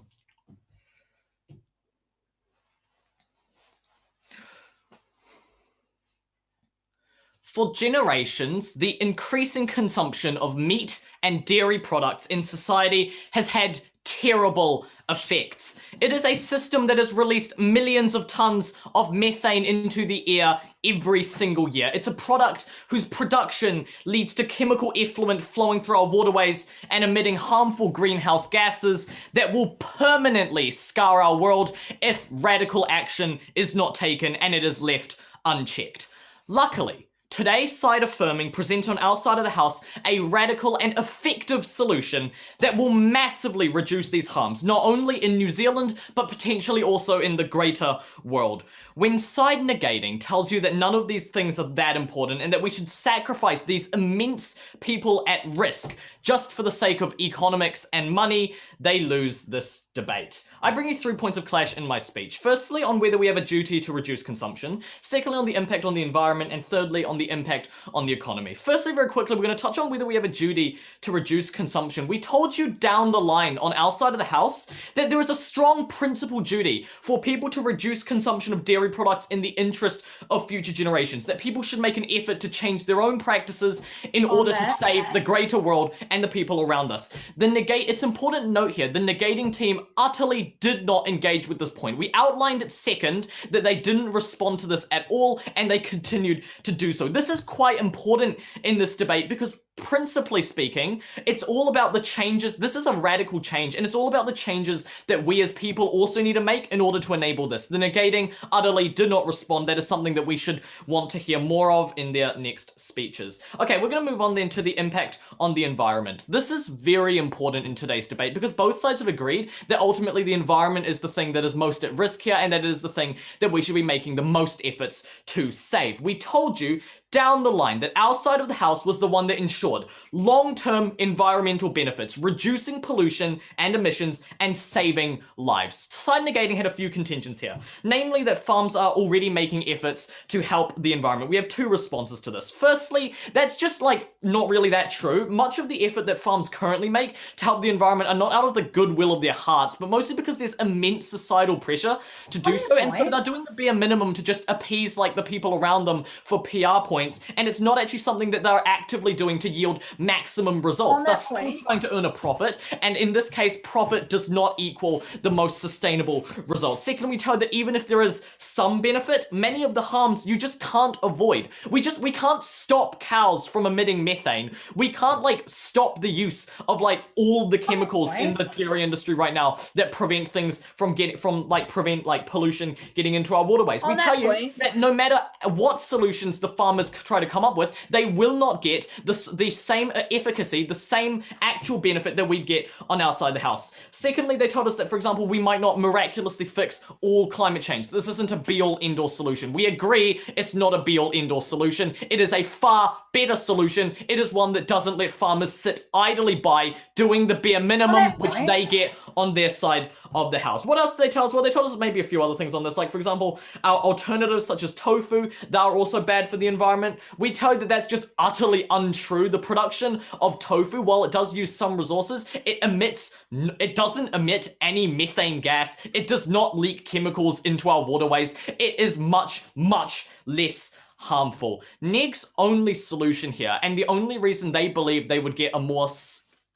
For generations, the increasing consumption of meat and dairy products in society has had terrible effects. It is a system that has released millions of tons of methane into the air every single year. It's a product whose production leads to chemical effluent flowing through our waterways and emitting harmful greenhouse gases that will permanently scar our world if radical action is not taken and it is left unchecked. Luckily, today's side affirming present on our side of the house a radical and effective solution that will massively reduce these harms, not only in New Zealand, but potentially also in the greater world. When side negating tells you that none of these things are that important and that we should sacrifice these immense people at risk just for the sake of economics and money, they lose this debate. I bring you 3 points of clash in my speech. Firstly, on whether we have a duty to reduce consumption. Secondly, on the impact on the environment. And thirdly, on the impact on the economy. Firstly, very quickly, we're going to touch on whether we have a duty to reduce consumption. We told you down the line on our side of the house that there is a strong principle duty for people to reduce consumption of dairy products in the interest of future generations, that people should make an effort to change their own practices in order to save the greater world and the people around us. It's important to note here, the negating team utterly did not engage with this point. We outlined it second that they didn't respond to this at all, and they continued to do so. This is quite important in this debate because principally speaking, it's all about the changes. This is a radical change, and it's all about the changes that we as people also need to make in order to enable this. The negating utterly did not respond. That is something that we should want to hear more of in their next speeches. Okay, we're going to move on then to the impact on the environment. This is very important in today's debate because both sides have agreed that ultimately the environment is the thing that is most at risk here, and that it is the thing that we should be making the most efforts to save. We told you down the line that our side of the house was the one that ensured long-term environmental benefits, reducing pollution and emissions, and saving lives. Side negating had a few contentions here, namely that farms are already making efforts to help the environment. We have two responses to this. Firstly, that's just like not really that true. Much of the effort that farms currently make to help the environment are not out of the goodwill of their hearts, but mostly because there's immense societal pressure to do so, and so they're doing the bare minimum to just appease like the people around them for PR points. And it's not actually something that they're actively doing to yield maximum results. They're still trying to earn a profit, and in this case, profit does not equal the most sustainable results. Secondly, we tell that even if there is some benefit, many of the harms you just can't avoid. We can't stop cows from emitting methane. We can't like stop the use of like all the chemicals in the dairy industry right now that prevent things from prevent pollution getting into our waterways. We tell you that no matter what solutions the farmers farmers try to come up with, they will not get the same efficacy, the same actual benefit that we get on our side of the house. Secondly, they told us that, for example, we might not miraculously fix all climate change. This isn't a be-all, end-all solution. We agree it's not a be-all, end-all solution. It is a far better solution. It is one that doesn't let farmers sit idly by doing the bare minimum, which they get on their side of the house. What else did they tell us? Well, they told us maybe a few other things on this, like, for example, our alternatives such as tofu, they are also bad for the environment. We tell you that that's just utterly untrue. The production of tofu, while it does use some resources, it doesn't emit any methane gas. It does not leak chemicals into our waterways. It is much, much less harmful. NEG's only solution here, and the only reason they believe they would get a more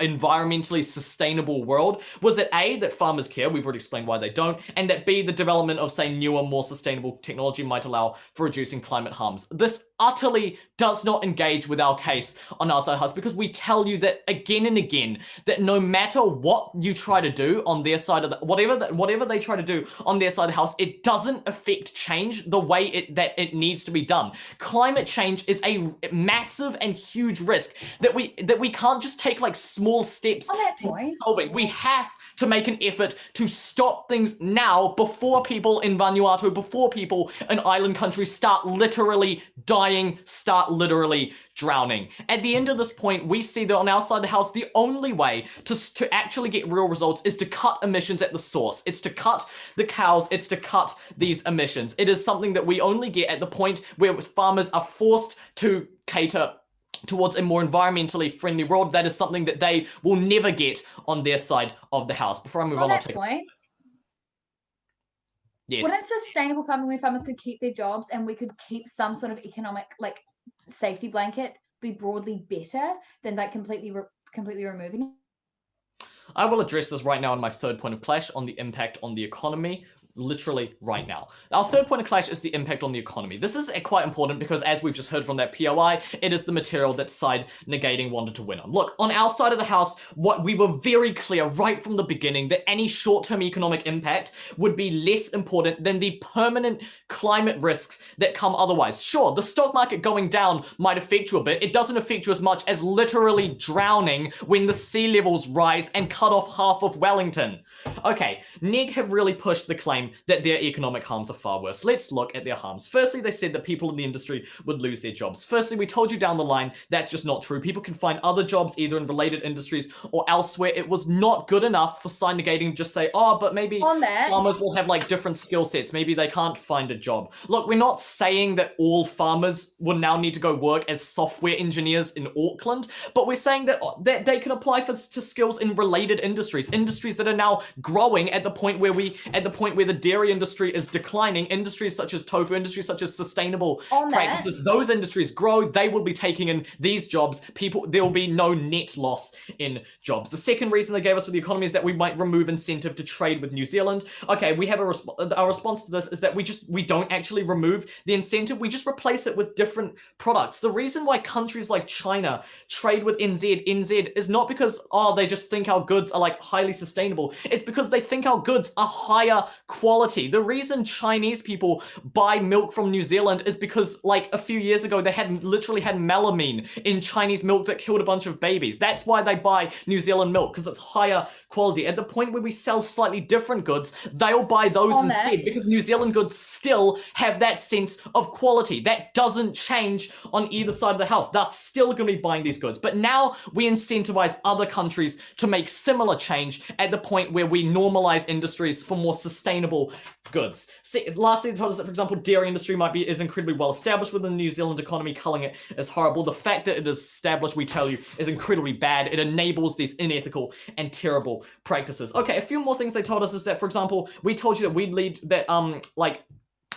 environmentally sustainable world, was that A, that farmers care, we've already explained why they don't, and that B, the development of, say, newer, more sustainable technology might allow for reducing climate harms. This utterly does not engage with our case on our side of the house, because we tell you that again and again, that no matter what you try to do on their side of the, whatever they try to do on their side of the house, it doesn't affect change the way that it needs to be done. Climate change is a massive and huge risk that we can't just take like small steps On that point, solving. We have to make an effort to stop things now before people in Vanuatu, before people in island countries start literally dying, start literally drowning. At the end of this point, we see that on our side of the house, the only way to actually get real results is to cut emissions at the source. It's to cut the cows, it's to cut these emissions. It is something that we only get at the point where farmers are forced to cater towards a more environmentally friendly world. That is something that they will never get on their side of the house. Before I move on, I'll take point, yes. wouldn't sustainable farming where farmers could keep their jobs and we could keep some sort of economic like safety blanket be broadly better than like completely removing it? I will address this right now in my third point of clash on the impact on the economy. Literally right now. Our third point of clash is the impact on the economy. This is quite important because, as we've just heard from that POI, it is the material that side negating wanted to win on. Look, on our side of the house, what we were very clear right from the beginning that any short-term economic impact would be less important than the permanent climate risks that come otherwise. Sure, the stock market going down might affect you a bit. It doesn't affect you as much as literally drowning when the sea levels rise and cut off half of Wellington. Okay, NEG have really pushed the claim that their economic harms are far worse. Let's look at their harms. Firstly, they said that people in the industry would lose their jobs. Firstly, we told you down the line that's just not true. People can find other jobs either in related industries or elsewhere. It was not good enough for side negating to just say, oh, but maybe farmers will have like different skill sets. Maybe they can't find a job. Look, we're not saying that all farmers will now need to go work as software engineers in Auckland, but we're saying that they can apply to skills in related industries that are now growing at the point where the dairy industry is declining. Industries such as tofu, industries such as sustainable practices, those industries grow, they will be taking in these jobs. There will be no net loss in jobs. The second reason they gave us for the economy is that we might remove incentive to trade with New Zealand. Okay, we have our response to this is that we don't actually remove the incentive, we just replace it with different products. The reason why countries like China trade with NZ is not because, they just think our goods are like highly sustainable. It's because they think our goods are higher quality. The reason Chinese people buy milk from New Zealand is because like a few years ago, they literally had melamine in Chinese milk that killed a bunch of babies. That's why they buy New Zealand milk, because it's higher quality. At the point where we sell slightly different goods, they'll buy those instead because New Zealand goods still have that sense of quality. That doesn't change on either side of the house. They're still going to be buying these goods. But now we incentivize other countries to make similar change at the point where we normalize industries for more sustainable goods. See, lastly, they told us that, for example, dairy industry is incredibly well established within the New Zealand economy. Culling it is horrible. The fact that it is established, we tell you, is incredibly bad. It enables these unethical and terrible practices. Okay, a few more things they told us is that, for example, we told you that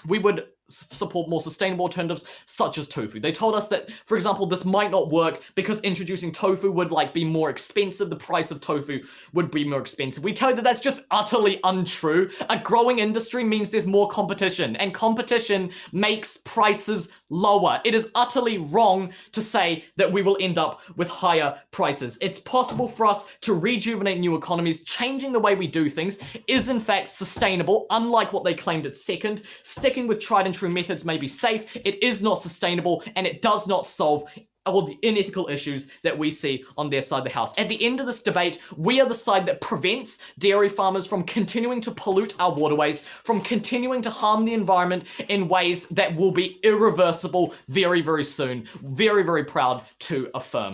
we would support more sustainable alternatives such as tofu. They told us that, for example, this might not work because introducing tofu would be more expensive. The price of tofu would be more expensive. We tell you that that's just utterly untrue. A growing industry means there's more competition, and competition makes prices lower. It is utterly wrong to say that we will end up with higher prices. It's possible for us to rejuvenate new economies. Changing the way we do things is in fact sustainable, unlike what they claimed at second. Sticking with tried and monitoring methods may be safe, it is not sustainable, and it does not solve all the unethical issues that we see on their side of the house. At the end of this debate, we are the side that prevents dairy farmers from continuing to pollute our waterways, from continuing to harm the environment in ways that will be irreversible very, very soon. Very, very proud to affirm.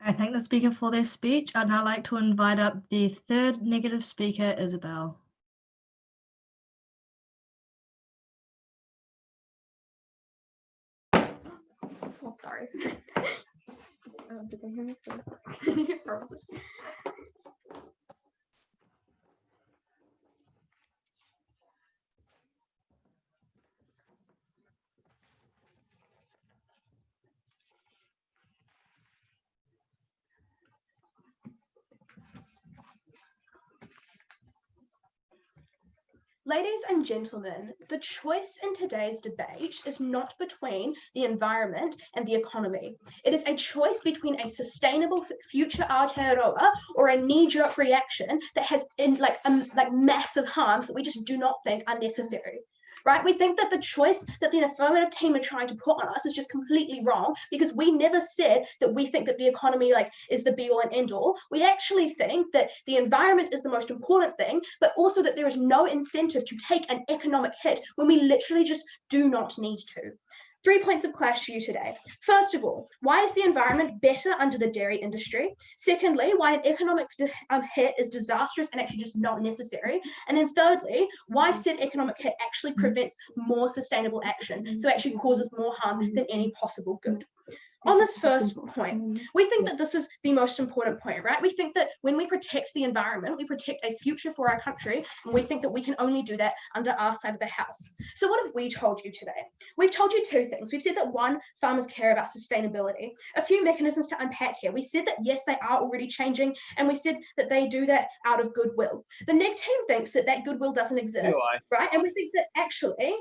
I thank the speaker for their speech. I'd now like to invite up the third negative speaker, Isabel. Oh, sorry. Did they hear me? Probably. Ladies and gentlemen, the choice in today's debate is not between the environment and the economy. It is a choice between a sustainable future Aotearoa or a knee-jerk reaction that has massive harms that we just do not think are necessary. Right? We think that the choice that the affirmative team are trying to put on us is just completely wrong, because we never said that we think that the economy is the be all and end all. We actually think that the environment is the most important thing, but also that there is no incentive to take an economic hit when we literally just do not need to. 3 points of clash for you today. First of all, why is the environment better under the dairy industry? Secondly, why an economic hit is disastrous and actually just not necessary. And then thirdly, why said economic hit actually prevents more sustainable action, so actually causes more harm than any possible good. On this first point, we think that this is the most important point, right? We think that when we protect the environment, we protect a future for our country, and we think that we can only do that under our side of the house. So what have we told you today? We've told you two things. We've said that one, farmers care about sustainability. A few mechanisms to unpack here. We said that yes, they are already changing, and we said that they do that out of goodwill. The NEG team thinks that that goodwill doesn't exist, right? And we think that actually,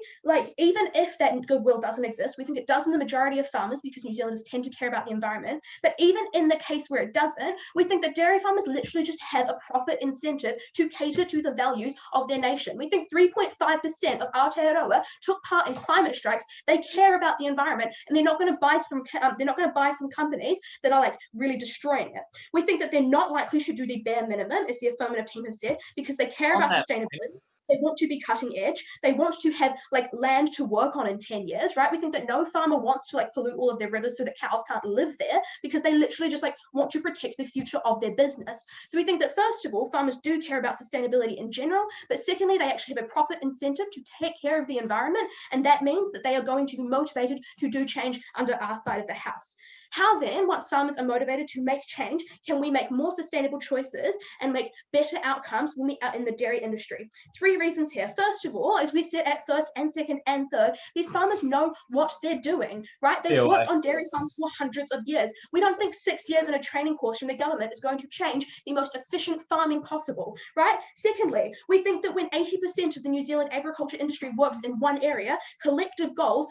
even if that goodwill doesn't exist, we think it does in the majority of farmers, because New Zealanders tend to care about the environment. But even in the case where it doesn't, we think that dairy farmers literally just have a profit incentive to cater to the values of their nation. We think 3.5% of Aotearoa took part in climate strikes. They care about the environment, and they're not going to buy from companies that are really destroying it. We think that they're not likely to do the bare minimum, as the affirmative team has said, because they care about sustainability. They want to be cutting edge. They want to have land to work on in 10 years, right? We think that no farmer wants to pollute all of their rivers so that cows can't live there, because they literally just want to protect the future of their business. So we think that first of all, farmers do care about sustainability in general, but secondly, they actually have a profit incentive to take care of the environment, and that means that they are going to be motivated to do change under our side of the house. How then, once farmers are motivated to make change, can we make more sustainable choices and make better outcomes when we are in the dairy industry? 3 reasons here. First of all, as we said at first and second and third, these farmers know what they're doing, right? They've worked on dairy farms for hundreds of years. We don't think 6 years in a training course from the government is going to change the most efficient farming possible, right? Secondly, we think that when 80% of the New Zealand agriculture industry works in one area, collective goals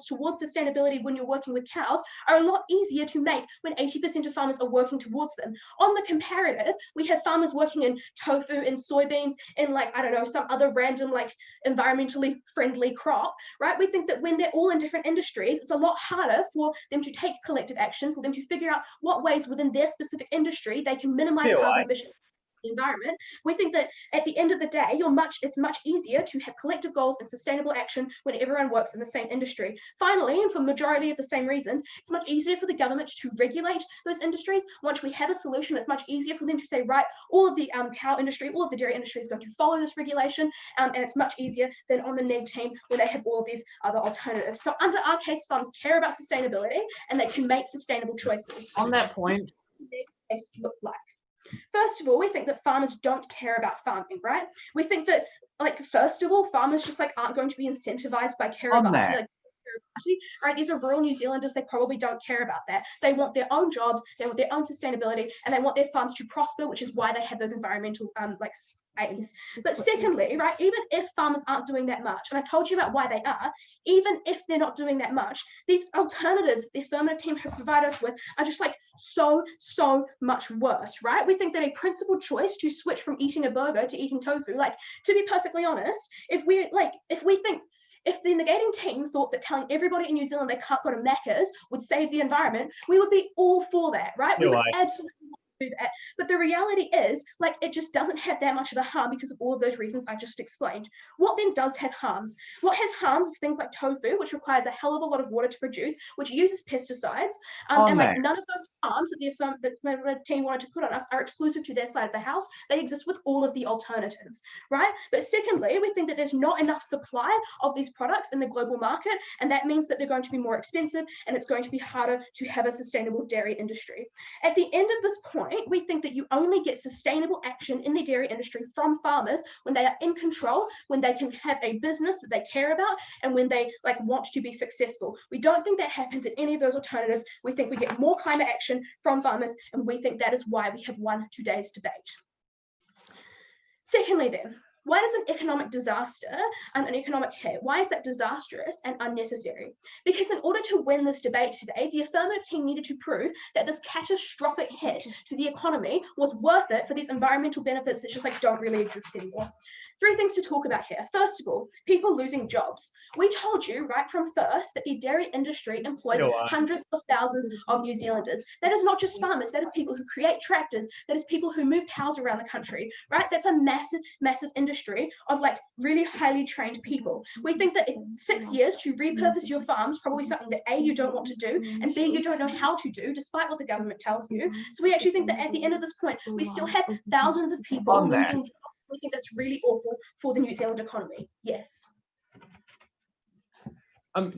towards sustainability when you're working with cows are a lot easier to make when 80% of farmers are working towards them. On the comparative, we have farmers working in tofu and soybeans in some other random environmentally friendly crop, right? We think that when they're all in different industries, it's a lot harder for them to take collective action, for them to figure out what ways within their specific industry they can minimize carbon emissions. Environment. We think that at the end of the day, it's much easier to have collective goals and sustainable action when everyone works in the same industry. Finally, and for majority of the same reasons, it's much easier for the government to regulate those industries. Once we have a solution, it's much easier for them to say, right, all of the cow industry, all of the dairy industry is going to follow this regulation, and it's much easier than on the NEG team when they have all of these other alternatives. So under our case, farmers care about sustainability and they can make sustainable choices. On that point, what does NEG case look like? First of all, we think that farmers don't care about farming, right? We think that, first of all, farmers just aren't going to be incentivized by care about party, right? These are rural New Zealanders. They probably don't care about that. They want their own jobs, they want their own sustainability, and they want their farms to prosper, which is why they have those environmental aims. But secondly, right, even if farmers aren't doing that much, and I've told you about why they are, even if they're not doing that much, these alternatives the affirmative team have provided us with are just like so much worse, right? We think that a principled choice to switch from eating a burger to eating tofu, like, to be perfectly honest, if the negating team thought that telling everybody in New Zealand they can't go to Macca's would save the environment, we would be all for that, right? We would absolutely do that. But the reality is, like, it just doesn't have that much of a harm because of all of those reasons I just explained. What then does have harms? What has harms is things like tofu, which requires a hell of a lot of water to produce, which uses pesticides, and like none of those harms that the affirmative team wanted to put on us are exclusive to their side of the house. They exist with all of the alternatives, right? But secondly, we think that there's not enough supply of these products in the global market, and that means that they're going to be more expensive, and it's going to be harder to have a sustainable dairy industry. At the end of this point, we think that you only get sustainable action in the dairy industry from farmers when they are in control, when they can have a business that they care about, and when they like want to be successful. We don't think that happens in any of those alternatives. We think we get more climate action from farmers, and we think that is why we have won today's debate. Secondly then, why does an economic disaster and an economic hit, why is that disastrous and unnecessary? Because in order to win this debate today, the affirmative team needed to prove that this catastrophic hit to the economy was worth it for these environmental benefits that just like don't really exist anymore. Three things to talk about here. First of all, people losing jobs. We told you right from first that the dairy industry employs hundreds of thousands of New Zealanders. That is not just farmers, that is people who create tractors, that is people who move cows around the country, right? That's a massive industry of like really highly trained people. We think that in 6 years to repurpose your farms, probably something that A, you don't want to do, and B, you don't know how to do, despite what the government tells you. So we actually think that at the end of this point, we still have thousands of people losing jobs. We think that's really awful for the New Zealand economy. Yes.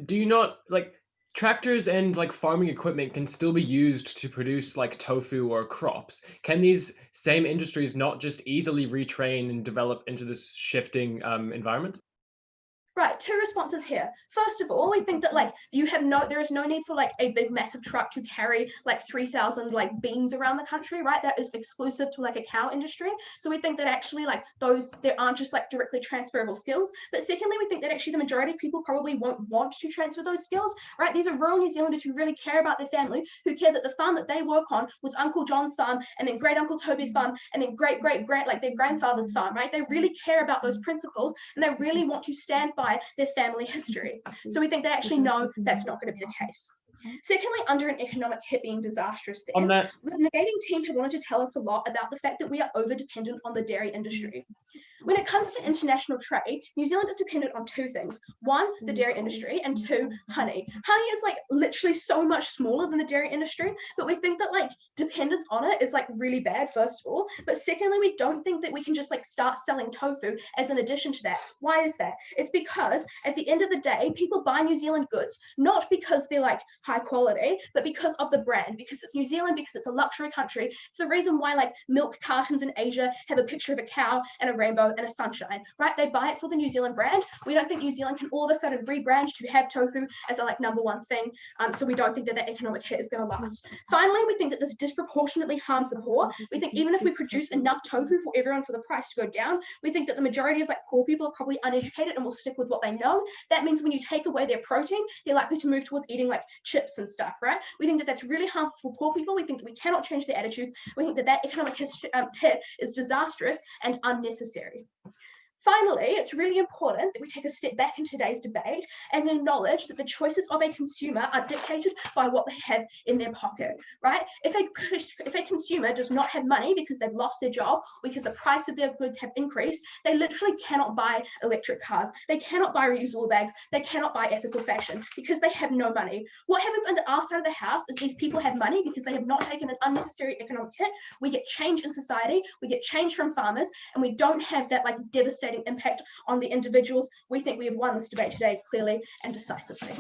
Do you not like tractors and like farming equipment can still be used to produce like tofu or crops? Can these same industries not just easily retrain and develop into this shifting environment? Right, two responses here. First of all, we think that like there is no need for like a big massive truck to carry like 3,000 like beans around the country, right? That is exclusive to like a cow industry. So we think that actually like there aren't just like directly transferable skills. But secondly, we think that actually the majority of people probably won't want to transfer those skills, right? These are rural New Zealanders who really care about their family, who care that the farm that they work on was Uncle John's farm, and then great Uncle Toby's farm, and then great like their grandfather's farm, right? They really care about those principles, and they really want to stand by their family history. So we think they actually know that's not going to be the case. Secondly, under an economic hit being disastrous there, the negating team had wanted to tell us a lot about the fact that we are over-dependent on the dairy industry. When it comes to international trade, New Zealand is dependent on two things. One, the dairy industry, and two, honey. Honey is like literally so much smaller than the dairy industry, but we think that like dependence on it is like really bad, first of all. But secondly, we don't think that we can just like start selling tofu as an addition to that. Why is that? It's because at the end of the day, people buy New Zealand goods, not because they're like high quality, but because of the brand, because it's New Zealand, because it's a luxury country. It's the reason why like milk cartons in Asia have a picture of a cow and a rainbow and a sunshine, right? They buy it for the New Zealand brand. We don't think New Zealand can all of a sudden rebrand to have tofu as a like #1 thing. So we don't think that economic hit is going to last. Finally, we think that this disproportionately harms the poor. We think even if we produce enough tofu for everyone for the price to go down, we think that the majority of like poor people are probably uneducated and will stick with what they know. That means when you take away their protein, they're likely to move towards eating like chips and stuff, right? We think that that's really harmful for poor people. We think that we cannot change their attitudes. We think that economic hit is disastrous and unnecessary. Finally, it's really important that we take a step back in today's debate and acknowledge that the choices of a consumer are dictated by what they have in their pocket, right? If a consumer does not have money because they've lost their job, because the price of their goods have increased, they literally cannot buy electric cars. They cannot buy reusable bags. They cannot buy ethical fashion because they have no money. What happens under our side of the house is these people have money because they have not taken an unnecessary economic hit. We get change in society. We get change from farmers, and we don't have that like devastating impact on the individuals. We think we have won this debate today clearly and decisively.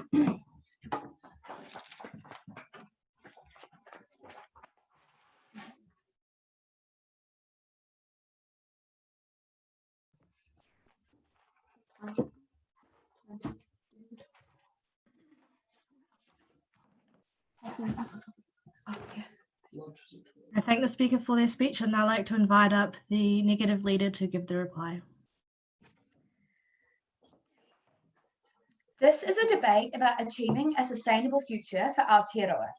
I thank the speaker for their speech, and I'd like to invite up the negative leader to give the reply. This is a debate about achieving a sustainable future for Aotearoa.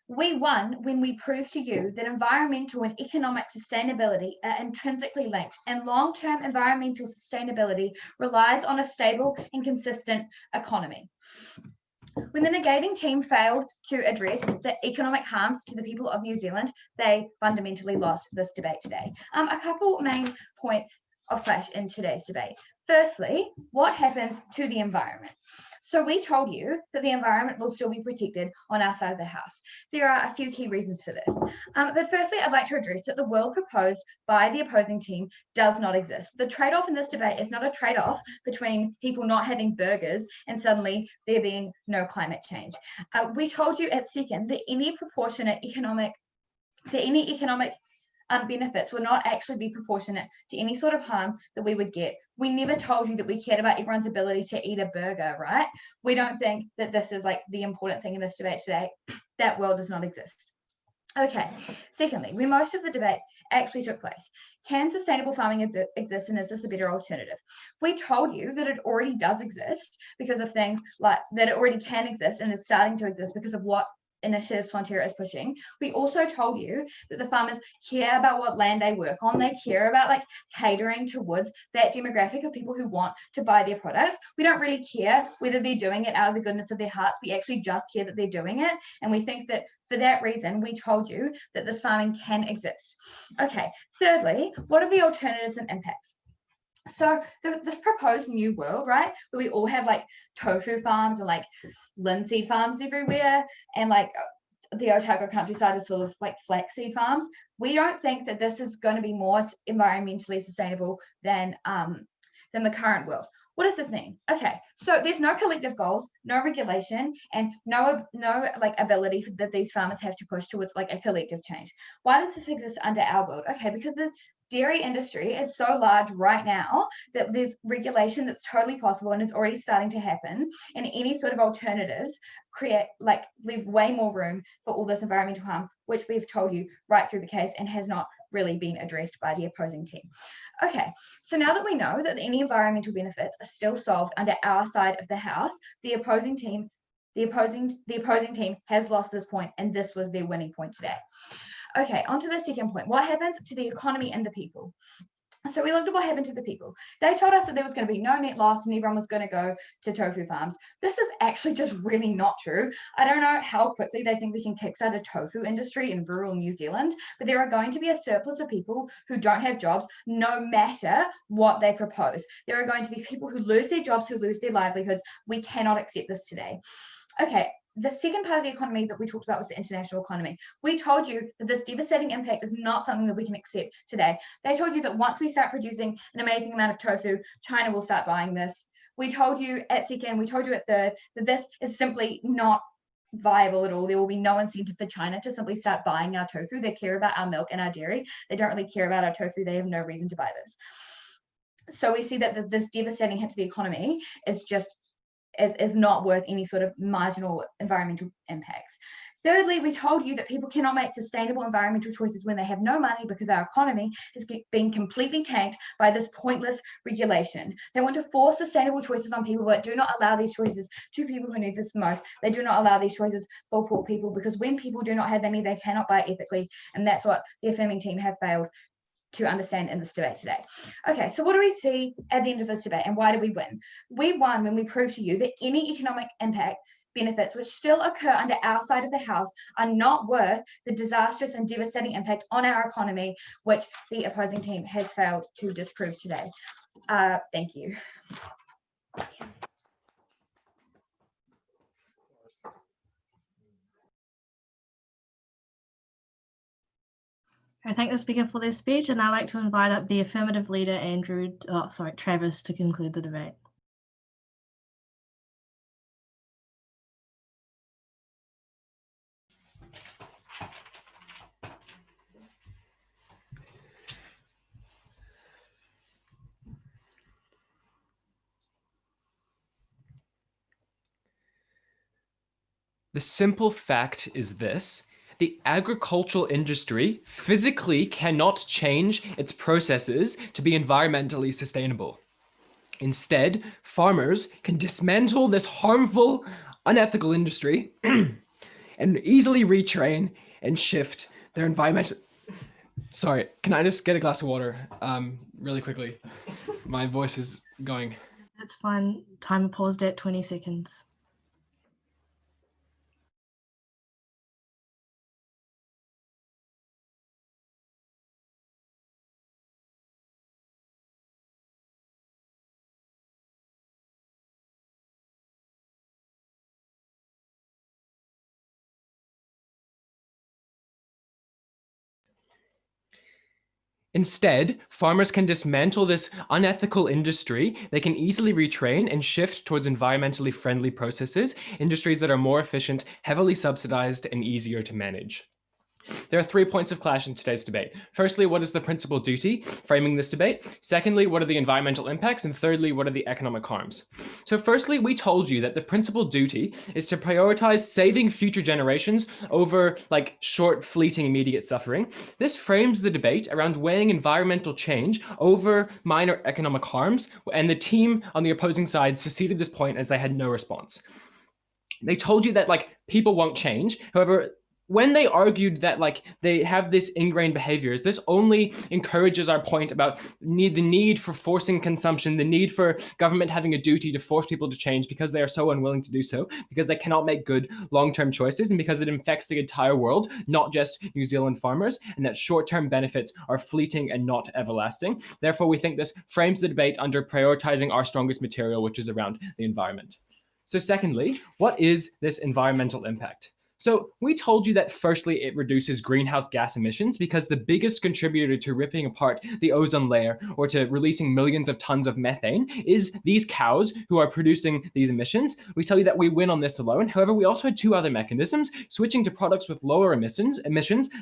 We won when we proved to you that environmental and economic sustainability are intrinsically linked, and long-term environmental sustainability relies on a stable and consistent economy. When the negating team failed to address the economic harms to the people of New Zealand, they fundamentally lost this debate today. A couple main points of clash in today's debate. Firstly, what happens to the environment? So we told you that the environment will still be protected on our side of the house. There are a few key reasons for this. But firstly, I'd like to address that the world proposed by the opposing team does not exist. The trade-off in this debate is not a trade-off between people not having burgers and suddenly there being no climate change. We told you at second that any economic benefits would not actually be proportionate to any sort of harm that we would get. We never told you that we cared about everyone's ability to eat a burger, right? We don't think that this is like the important thing in this debate today. That world does not exist. Okay, secondly, where most of the debate actually took place, can sustainable farming exist, and is this a better alternative? We told you that it already does exist because of things like that. It already can exist and is starting to exist because of what initiatives Fonterra is pushing. We also told you that the farmers care about what land they work on. They care about like catering towards that demographic of people who want to buy their products. We don't really care whether they're doing it out of the goodness of their hearts. We actually just care that they're doing it. And we think that for that reason, we told you that this farming can exist. Okay, thirdly, what are the alternatives and impacts? So this proposed new world, right, where we all have like tofu farms and like linseed farms everywhere, and like the Otago countryside is full of like flaxseed farms. We don't think that this is going to be more environmentally sustainable than the current world. What does this mean? Okay, so there's no collective goals, no regulation, and no like ability that these farmers have to push towards like a collective change. Why does this exist under our world? Okay, because the dairy industry is so large right now that there's regulation that's totally possible and is already starting to happen, and any sort of alternatives leave way more room for all this environmental harm, which we've told you right through the case and has not really been addressed by the opposing team. Okay, so now that we know that any environmental benefits are still solved under our side of the house, the opposing team has lost this point, and this was their winning point today. Okay, on to the second point. What happens to the economy and the people? So we looked at what happened to the people. They told us that there was going to be no net loss and everyone was going to go to tofu farms. This is actually just really not true. I don't know how quickly they think we can kickstart a tofu industry in rural New Zealand, but there are going to be a surplus of people who don't have jobs no matter what they propose. There are going to be people who lose their jobs, who lose their livelihoods. We cannot accept this today. Okay, the second part of the economy that we talked about was the international economy. We told you that this devastating impact is not something that we can accept today. They told you that once we start producing an amazing amount of tofu, China will start buying this. We told you at second, we told you at third, that this is simply not viable at all. There will be no incentive for China to simply start buying our tofu. They care about our milk and our dairy. They don't really care about our tofu. They have no reason to buy this. So we see that this devastating hit to the economy is not worth any sort of marginal environmental impacts. Thirdly, we told you that people cannot make sustainable environmental choices when they have no money because our economy has been completely tanked by this pointless regulation. They want to force sustainable choices on people, but do not allow these choices to people who need this the most. They do not allow these choices for poor people, because when people do not have money, they cannot buy ethically, and that's what the affirming team have failed to understand in this debate today. Okay, so what do we see at the end of this debate, and why did we win? We won when we proved to you that any economic impact benefits which still occur under our side of the house are not worth the disastrous and devastating impact on our economy, which the opposing team has failed to disprove today. Thank you. I thank the speaker for their speech, and I'd like to invite up the affirmative leader, Travis, to conclude the debate. The simple fact is this: the agricultural industry physically cannot change its processes to be environmentally sustainable. Instead, farmers can dismantle this harmful, unethical industry and easily retrain and shift their environmental. Sorry, can I just get a glass of water really quickly? My voice is going. That's fine. Timer paused at 20 seconds. Instead, farmers can dismantle this unethical industry. They can easily retrain and shift towards environmentally friendly processes, industries that are more efficient, heavily subsidized, and easier to manage. There are 3 points of clash in today's debate. Firstly, what is the principal duty framing this debate? Secondly, what are the environmental impacts? And thirdly, what are the economic harms? So firstly, we told you that the principal duty is to prioritize saving future generations over like short, fleeting, immediate suffering. This frames the debate around weighing environmental change over minor economic harms, and the team on the opposing side seceded this point as they had no response. They told you that like people won't change. However, when they argued that like they have this ingrained behaviors, this only encourages our point about the need for forcing consumption, the need for government having a duty to force people to change because they are so unwilling to do so, because they cannot make good long-term choices, and because it infects the entire world, not just New Zealand farmers, and that short-term benefits are fleeting and not everlasting. Therefore, we think this frames the debate under prioritizing our strongest material, which is around the environment. So secondly, what is this environmental impact? So we told you that firstly, it reduces greenhouse gas emissions because the biggest contributor to ripping apart the ozone layer or to releasing millions of tons of methane is these cows who are producing these emissions. We tell you that we win on this alone. However, we also had 2 other mechanisms: switching to products with lower emissions,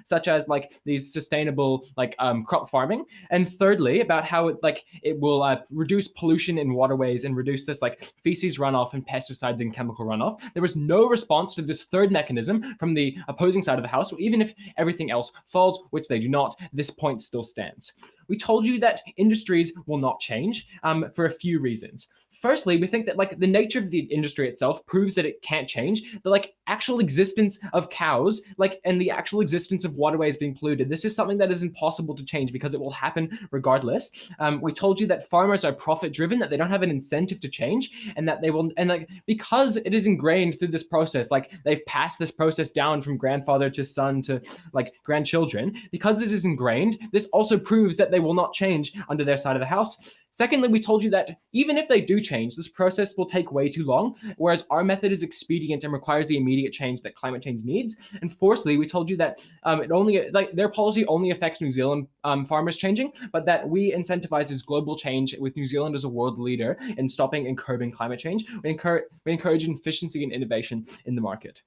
such as like these sustainable like crop farming. And thirdly, about how it will reduce pollution in waterways and reduce this like feces runoff and pesticides and chemical runoff. There was no response to this third mechanism from the opposing side of the house. So even if everything else falls, which they do not, this point still stands. We told you that industries will not change for a few reasons. Firstly, we think that like the nature of the industry itself proves that it can't change. The like actual existence of cows, like, and the actual existence of waterways being polluted, this is something that is impossible to change because it will happen regardless. We told you that farmers are profit driven, that they don't have an incentive to change, and that they will, and like because it is ingrained through this process, like they've passed this process down from grandfather to son to like grandchildren, because it is ingrained, this also proves that they will not change under their side of the house. Secondly, we told you that even if they do change, this process will take way too long, whereas our method is expedient and requires the immediate change that climate change needs. And fourthly, we told you that it only their policy only affects New Zealand farmers changing, but that we incentivizes global change with New Zealand as a world leader in stopping and curbing climate change. We encourage efficiency and innovation in the market.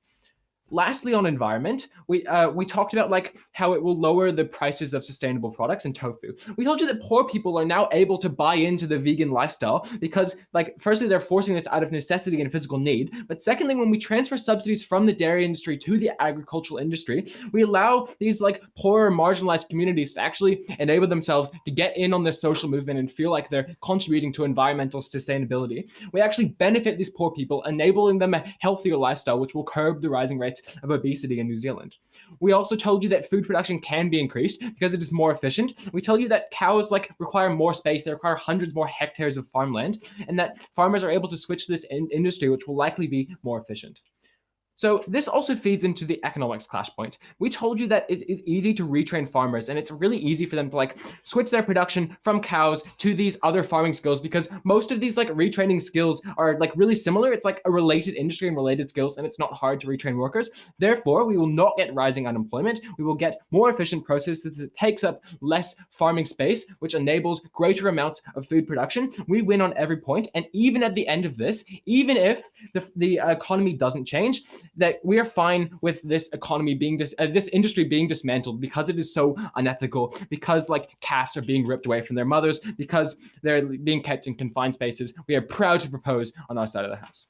Lastly, on environment, we talked about like how it will lower the prices of sustainable products and tofu. We told you that poor people are now able to buy into the vegan lifestyle because, like, firstly, they're forcing this out of necessity and physical need. But secondly, when we transfer subsidies from the dairy industry to the agricultural industry, we allow these like poorer, marginalized communities to actually enable themselves to get in on this social movement and feel like they're contributing to environmental sustainability. We actually benefit these poor people, enabling them a healthier lifestyle, which will curb the rising rates of obesity in New Zealand. We also told you that food production can be increased because it is more efficient. We told you that cows require more space, they require hundreds more hectares of farmland, and that farmers are able to switch to this industry, which will likely be more efficient. So this also feeds into the economics clash point. We told you that it is easy to retrain farmers, and it's really easy for them to switch their production from cows to these other farming skills because most of these retraining skills are really similar. It's like a related industry and related skills, and it's not hard to retrain workers. Therefore, we will not get rising unemployment. We will get more efficient processes. It takes up less farming space, which enables greater amounts of food production. We win on every point, and even at the end of this, even if the economy doesn't change, that we are fine with this economy being this industry being dismantled because it is so unethical, because calves are being ripped away from their mothers, because they're being kept in confined spaces. We are proud to propose on our side of the house.